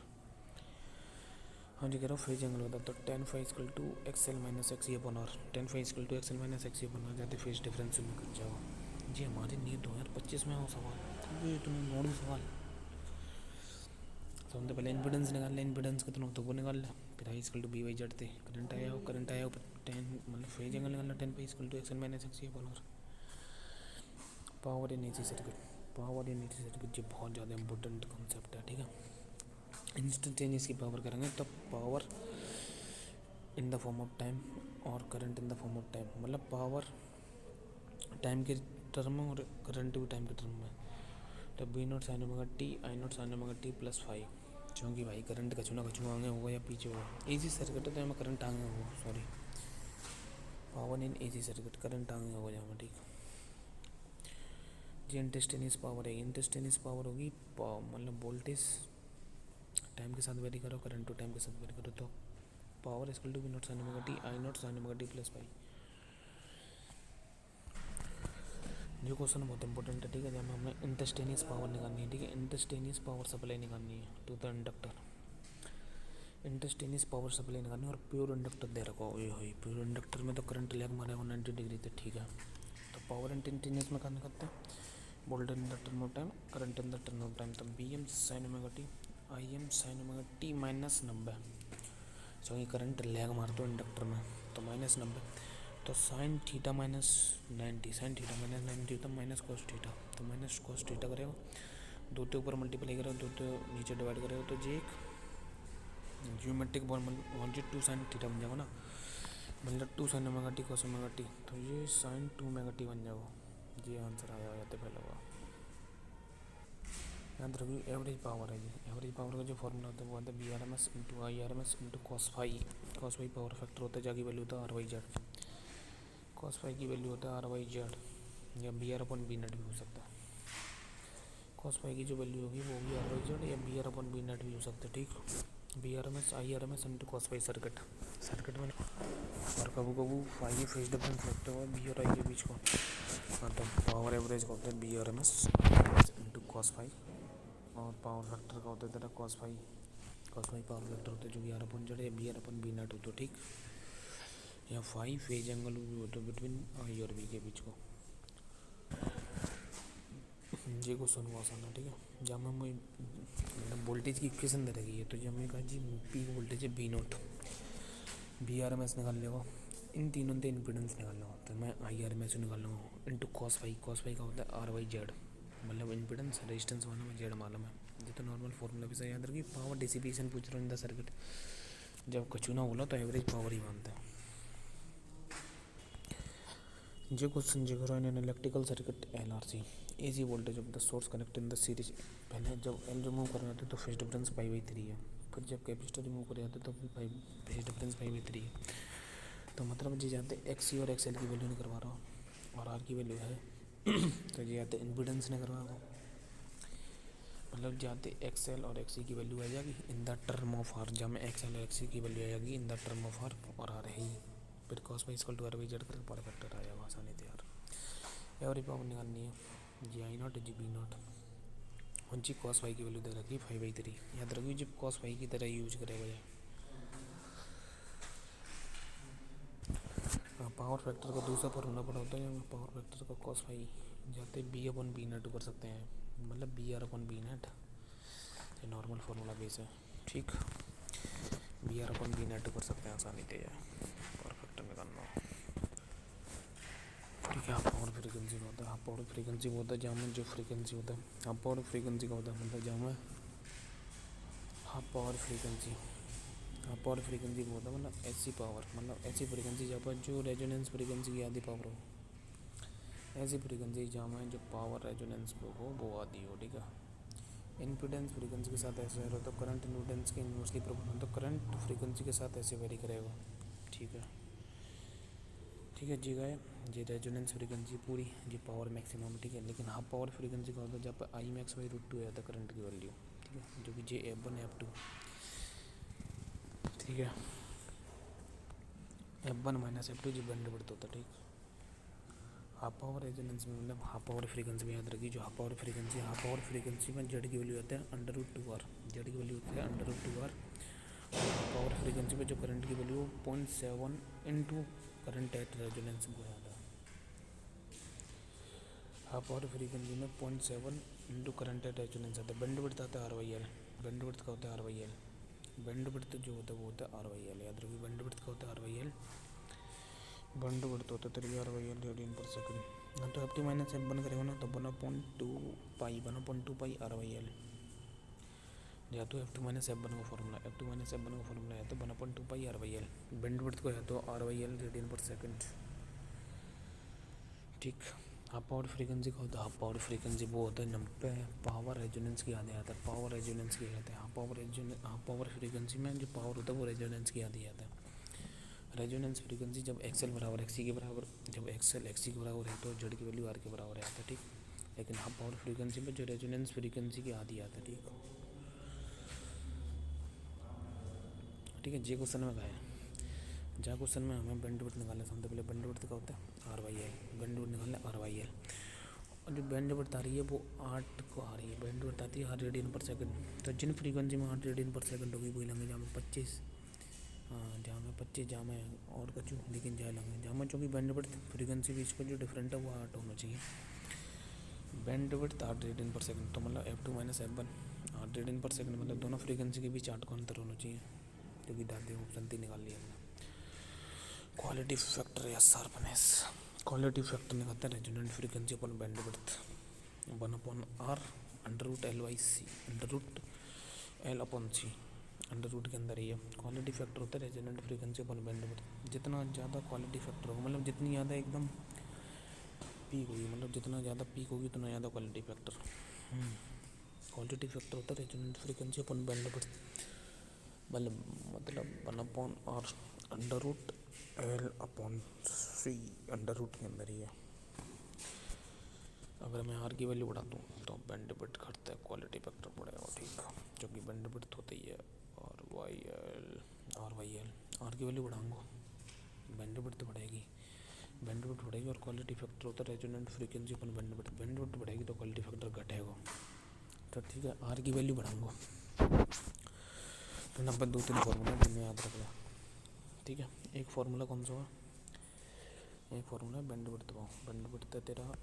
[SPEAKER 1] हाँ जी कह रहा हूँ फेज एंगल होता है, तो tan phi equal to X L minus X C upon R, tan phi equal to X L minus X C upon R, जाते फेज डिफरेंस में कर जाओ। जी हमारे नहीं 2025 में हो सवाल, ये तुम नोट सवाल। तो हमने पहले इम्पीडेंस निकाल लें, इम्पीडेंस कितना तो वो निकाल लें, फिर I equal to V by Z थे, करंट आया हो टेन मतलब फेज एंगल निकालना, tan phi equal to X L minus X C upon R. Power in AC circuit, power in AC circuit जी बहुत ज़्यादा इंपॉर्टेंट कॉन्सेप्ट है। ठीक है, इंस्टेंटेनियस की पावर करेंगे तब power in the form of time और current in the form of time, मतलब पावर टाइम के टर्म में और करंट भी टाइम के टर्म में। तो V not sine omega T I not sine omega T plus 5, क्योंकि भाई करंट कछु ना कछु आगे होगा या पीछे होगा। एसी सर्किट है तो हमें करंट आगे होगा, sorry power in AC circuit current आगे होगा यहाँ, ठीक। जी इंस्टेंटेनियस पावर है, इंस्टेंटेनियस पावर होगी मतलब वोल्टेज टाइम के साथ वेरी करो, करंट टू टाइम के साथ वेरी करो, तो power equal to V not sine omega T I not sine omega T plus 5। जो क्वेश्चन बहुत इंपॉर्टेंट है, ठीक है, जब हमें इंस्टेंटेनियस पावर निकालनी है, ठीक है, इंस्टेंटेनियस पावर सप्लाई निकालनी है to the inductor, instantaneous power supply निकालनी है। और प्योर इंडक्टर दे रखा हो, ये प्योर इंडक्टर में तो करंट लैग मारेगा 90 डिग्री तक, ठीक है। तो पावर इंस्टेंटेनियस में करना करते हैं, वोल्टेज इंडक्टर नो टाइम, करंट इंडक्टर नो टाइम, तो V M sine omega T I M sine omega T minus 90, क्योंकि करंट लैग मारते हो इंडक्टर में, तो माइनस 90, तो sine theta minus 90, sine theta minus 90 तो माइनस कॉस थीटा, तो माइनस कॉस थीटा करेगा, दो के ऊपर मल्टीप्लाई करेगा, दो के नीचे डिवाइड करेगा, तो जी एक ज्योमेट्रिक फॉर्मूला 1/2 साइन थीटा बन जाएगा ना, मतलब 2 sine omega T cos omega T, तो ये साइन 2 ओमेगा टी बन जाएगा। ये आंसर आया हो जाते पहले हुआ। याद रखिए एवरेज पावर है जी, एवरेज पावर का जो फॉर्मूला होता है वो आता है V R M S into I R M S into cos phi, cos phi power factor होता है, जाकी वैल्यू होता है R by Z, cos phi की वैल्यू होता है आर वाई जेड, या V R upon V net भी हो सकता है। कॉस फाई की जो वैल्यू होगी वो भी आर वाई जेड या V R upon V net भी हो सकता है, ठीक। V R M S I R M S into cos phi circuit, circuit में और कबू कबू फाई फेज डिफरेंस लगता हुआ बी और आई के बीच को, मतलब पावर एवरेज का होता है V R M S into cos phi, और पावर फैक्टर का होता है तेरा कॉस फाई पावर फैक्टर होता है जो बी आर अपन जेड या V R upon V net होता है, ठीक। या फाई फेज एंगल भी होता है बिटवीन आई और बी के बीच को। ये क्वेश्चन हुआ आसान है, ठीक है। जब हमें मतलब वोल्टेज की इक्वेशन दे रही है, तो जब हमें कहा जी पीक वोल्टेज है V nought, V R M S निकाल लेगा, इन तीनों से इम्पीडेंस निकाल लूँगा, तो मैं आई आर एम एस निकाल लूँगा इंटू कॉस फाई का होता है आर वाई जेड, मतलब इम्पीडेंस रेजिस्टेंस वाला में जेड मालूम है, ये तो नॉर्मल फॉर्मूला भी सही याद रखिए। पावर डिसिपेशन पूछ रहा हूँ इन द सर्किट, जब कछु ना बोला तो एवरेज पावर ही मानते हैं। जो क्वेश्चन जो करो in electrical circuit L R C, AC voltage of the source connect in the series, पहले जब एल रिमूव कर रहे थे तो फेज डिफरेंस 5/3 है, फिर जब कैपेसिटर रिमूव कर जाते तो फेज डिफरेंस 5/3 है, तो मतलब जी जाते एक्स सी और एक्स एल की वैल्यू नहीं करवा रहा हूँ, और आर की वैल्यू है तो जी जाते इम्पीडेंस नहीं करवा रहा हूँ, मतलब जाते एक्स एल और एक्स सी की वैल्यू आ जाएगी in the term of R, जब में एक्स एल और एक्स सी की वैल्यू आ जाएगी in the term of R, और आर है ही, फिर cos phi equal to R by Z कर पावर फैक्टर आ जाएगा, आसानी से यार। एवरेज पावर निकालनी है जी आई नॉट जी बी नॉट, और जी कॉस वाई की वैल्यू दे रखी 5/3, याद रखिए जब कॉस वाई की तरह यूज करेगा ये। पावर फैक्टर का दूसरा फॉर्मूला पड़ा होता है, पावर फैक्टर का कॉस फाई जाते बी अपन बी नेट कर सकते हैं, मतलब V R upon V net, ये नॉर्मल फार्मूला बेस है, ठीक। V R upon V net कर सकते हैं आसानी से पावर फैक्टर निकालना, ठीक है। हाफ पावर फ्रीक्वेंसी का होता है, हाफ पावर फ्रीक्वेंसी वो होता है जहाँ में जो फ्रीक्वेंसी होता है, हाफ पावर फ्रीक्वेंसी का होता है मतलब जहाँ में हाफ पावर फ्रीक्वेंसी वो होता है मतलब ऐसी पावर, मतलब ऐसी फ्रीक्वेंसी जहाँ पर जो रेजोनेंस फ्रीक्वेंसी की आधी पावर हो, ऐसी फ्रीक्वेंसी जहाँ में जो पावर रेजोनेंस पे हो वो आधी हो, ठीक है। इम्पीडेंस फ्रीक्वेंसी के साथ ऐसे हो तो करंट इम्पीडेंस के इन्वर्सली प्रोपोर्शनल, तो करंट फ्रीक्वेंसी के साथ ऐसे वेरी करेगा, ठीक है। ठीक है जी गए जी रेजोनेंस फ्रीक्वेंसी पूरी जी पावर मैक्सिमम, ठीक है। लेकिन हाफ पावर फ्रीक्वेंसी का होता है जहाँ पर आई मैक्स बाई √2 है करंट की वैल्यू, ठीक है, जो कि जे F1 F2, ठीक है। F1 माइनस F2 जी बैंड बढ़ता होता है, ठीक। हाफ पावर रेजोनेंस में मतलब हाफ पावर फ्रीक्वेंसी में याद रखिए, जो हाफ पावर फ्रीक्वेंसी में जेड की वैल्यू आती है √2R, जेड की वैल्यू होती है √2R, और हाफ पावर फ्रीक्वेंसी पे जो करंट की value 0.7 into current at resonance को याद है। हाफ पावर फ्रीक्वेंसी में 0.7 इंटू करंट एट रेजोनेंस आता है, बैंड विड्थ आता है RYL, बैंड विड्थ का होता है RYL, बैंड विड्थ जो होता है वो होता है RYL, याद रखिए बैंड विड्थ का होता है RYL, बैंड विड्थ होता है 3 RYL रेडियन पर सेकंड, तो F2 माइनस F1 करेगा ना तो 1/2 पाई RYL, या तो F2 माइनस F1 का फॉर्मूला है तो 1/2 पाई RYL, बैंड विड्थ को है तो RYL रेडियन पर सेकंड, ठीक। हाफ पावर फ्रीक्वेंसी का होता है, हाफ पावर फ्रीक्वेंसी वो होता है जब पे पावर रेजोनेंस की आधी आता है, पावर रेजोनेंस की कहते हैं। हाफ पावर फ्रीक्वेंसी में जो पावर होता है वो रेजोनेंस की आधी आता है। रेजोनेंस फ्रीक्वेंसी जब एक्सएल बराबर एक्सी के बराबर, जब एक्सएल एक्सी के बराबर है तो जेड की वैल्यू आर के बराबर आता है, ठीक। लेकिन हाफ पावर फ्रीक्वेंसी में जो रेजोनेंस फ्रीक्वेंसी की आधी आता है, ठीक है। जे क्वेश्चन में कहा है, जहाँ क्वेश्चन में हमें बैंडविड्थ निकालना, सबसे पहले बैंडविड्थ का होता है आर वाई एल, बैंडविड्थ निकालना आर वाई एल। और जो बैंडविड्थ आ रही है वो 8 को आ रही है, बैंडविड्थ आती है 8 रेडियन पर सेकंड। तो जिन फ्रीक्वेंसी में 8 रेडियन पर सेकंड होगी वही लेंगे, जहाँ में 25, हाँ जहाँ में 25, जहाँ में और कुछ, लेकिन जहाँ लेंगे जहाँ में, चूँकि बैंडविड्थ फ्रीक्वेंसी बीच का जो डिफरेंट है वो 8 होना चाहिए। बैंडविड्थ 8 रेडियन पर सेकंड, तो मतलब F2 माइनस F1 8 रेडियन पर सेकंड, मतलब दोनों फ्रीक्वेंसी के बीच 8 का अंतर होना चाहिए, क्योंकि दादे ऑप्शन 3 निकाल लिया हमने। क्वालिटी फैक्टर या शार्पनेस, क्वालिटी फैक्टर निकालते हैं resonant frequency upon bandwidth 1/r under root L by C, under root L upon C, under root के अंदर ही है। क्वालिटी फैक्टर होता है रेजोनेंट फ्रीक्वेंसी अपन बैंडविड्थ। जितना ज़्यादा क्वालिटी फैक्टर होगा, मतलब जितनी ज़्यादा एकदम पीक होगी, मतलब जितना ज़्यादा पीक होगी उतना ज़्यादा क्वालिटी फैक्टर। क्वालिटी फैक्टर होता है रेजोनेंट फ्रीक्वेंसी अपन बैंडविड्थ, मतलब 1/r under root L upon C, under root के अंदर ही है। अगर मैं आर की वैल्यू बढ़ा दूँ तो बैंडविड्थ घटता है, क्वालिटी फैक्टर बढ़ेगा, ठीक। क्योंकि बैंडविड्थ होती है आर वाई एल, आर की वैल्यू बढ़ाऊंगा बैंडविड्थ बढ़ेगी, बैंडविड्थ बढ़ेगी। और क्वालिटी फैक्टर होता है रेजोनेंट फ्रीक्वेंसी अपन बैंडविड्थ बढ़ेगी तो क्वालिटी फैक्टर घटेगा, तो ठीक है। आर की वैल्यू बढ़ाऊंगा तो नंबर 2-3 फॉर्मूला जिनमें याद रखना, ठीक है। एक फार्मूला कौन सा है, एक फार्मूला है बैंडविड्थ का, बैंडविड्थ है तेरा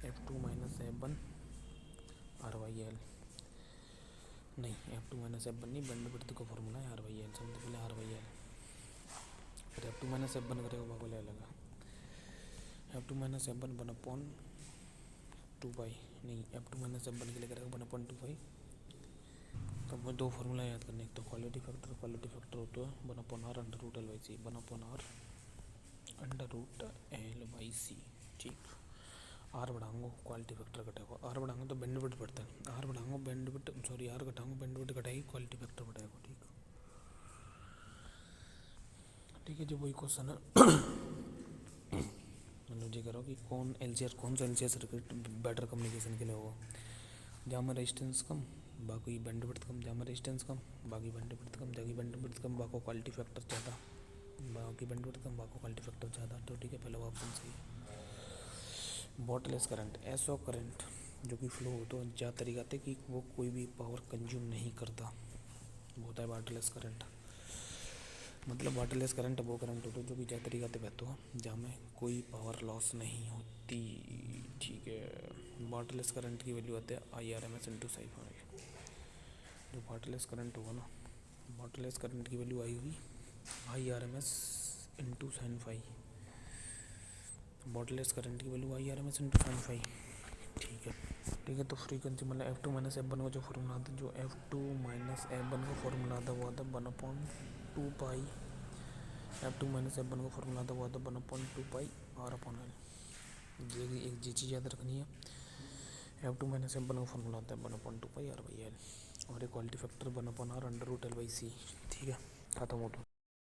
[SPEAKER 1] F2 minus F1 R Y L, नहीं F2 माइनस F1 नहीं, बैंडविड्थ का फार्मूला है आर वाई एल, सबसे पहले आर वाई एल, फिर F2 माइनस F1 करेगा बाबा ले लगा, F2 माइनस F1 1/2 नहीं, F2 माइनस F1 के लिए करेगा 1/2। तो वो दो फार्मूला याद करने, एक तो क्वालिटी फैक्टर होता है 1/r under root L by C, 1/r under root L by C, ठीक। आर बढ़ाऊंगा क्वालिटी फैक्टर घटेगा, आर बढ़ाऊंगा तो बैंडविड्थ बढ़ता है, आर बढ़ाऊंगा बैंडविड्थ, सॉरी आर घटाऊंगा बैंडविड्थ घटाएगी, क्वालिटी फैक्टर बढ़ाएगा, ठीक। ठीक है जी, वही क्वेश्चन है। मतलब जी करो कि कौन सा एलसीआर सर्किट बेटर कम्युनिकेशन के लिए होगा, जहाँ में रेजिस्टेंस कम बाकी बैंडविड्थ कम, जहाँ में रेजिस्टेंस कम बाकी बैंडविड्थ कम, जहाँ बैंडविड्थ कम बाकी क्वालिटी फैक्टर ज़्यादा, बाकी बैंडविड्थ कम बाकी क्वालिटी फैक्टर ज़्यादा, तो ठीक है पहला ऑप्शन सही है। बॉटलेस करंट, ऐसा करंट जो कि फ्लो हो तो क्या तरीका थे कि वो कोई भी पावर कंज्यूम नहीं करता, वो होता है वाटरलेस करंट। मतलब वाटरलेस करंट वो करंट होता है जो कि क्या तरीका से बहता हो जहाँ में कोई पावर लॉस नहीं होती, ठीक है। वाटरलेस करंट की वैल्यू आती है IRMS इंटू साइफाई। जो वाटरलेस करंट होगा ना, वाटरलेस करंट की वैल्यू आई हुई IRMS into sine phi, wattless current की value IRMS into sine phi, ठीक है। ठीक है, तो फ्रीक्वेंसी मतलब F2 माइनस F1 का जो फॉर्मूला आता है, जो F2 माइनस F1 का फॉर्मूला आता है वो आता है 1/2 पाई, F2 माइनस F1 का फॉर्मूला आता है वो आता है 1/2 पाई R अपॉन एल। ये एक चीज़ याद रखनी है, F2 माइनस F1 का फॉर्मूला आता है 1/2 पाई R बाई एल, और एक quality factor 1/r under root L by C, ठीक है। खत्म हो तो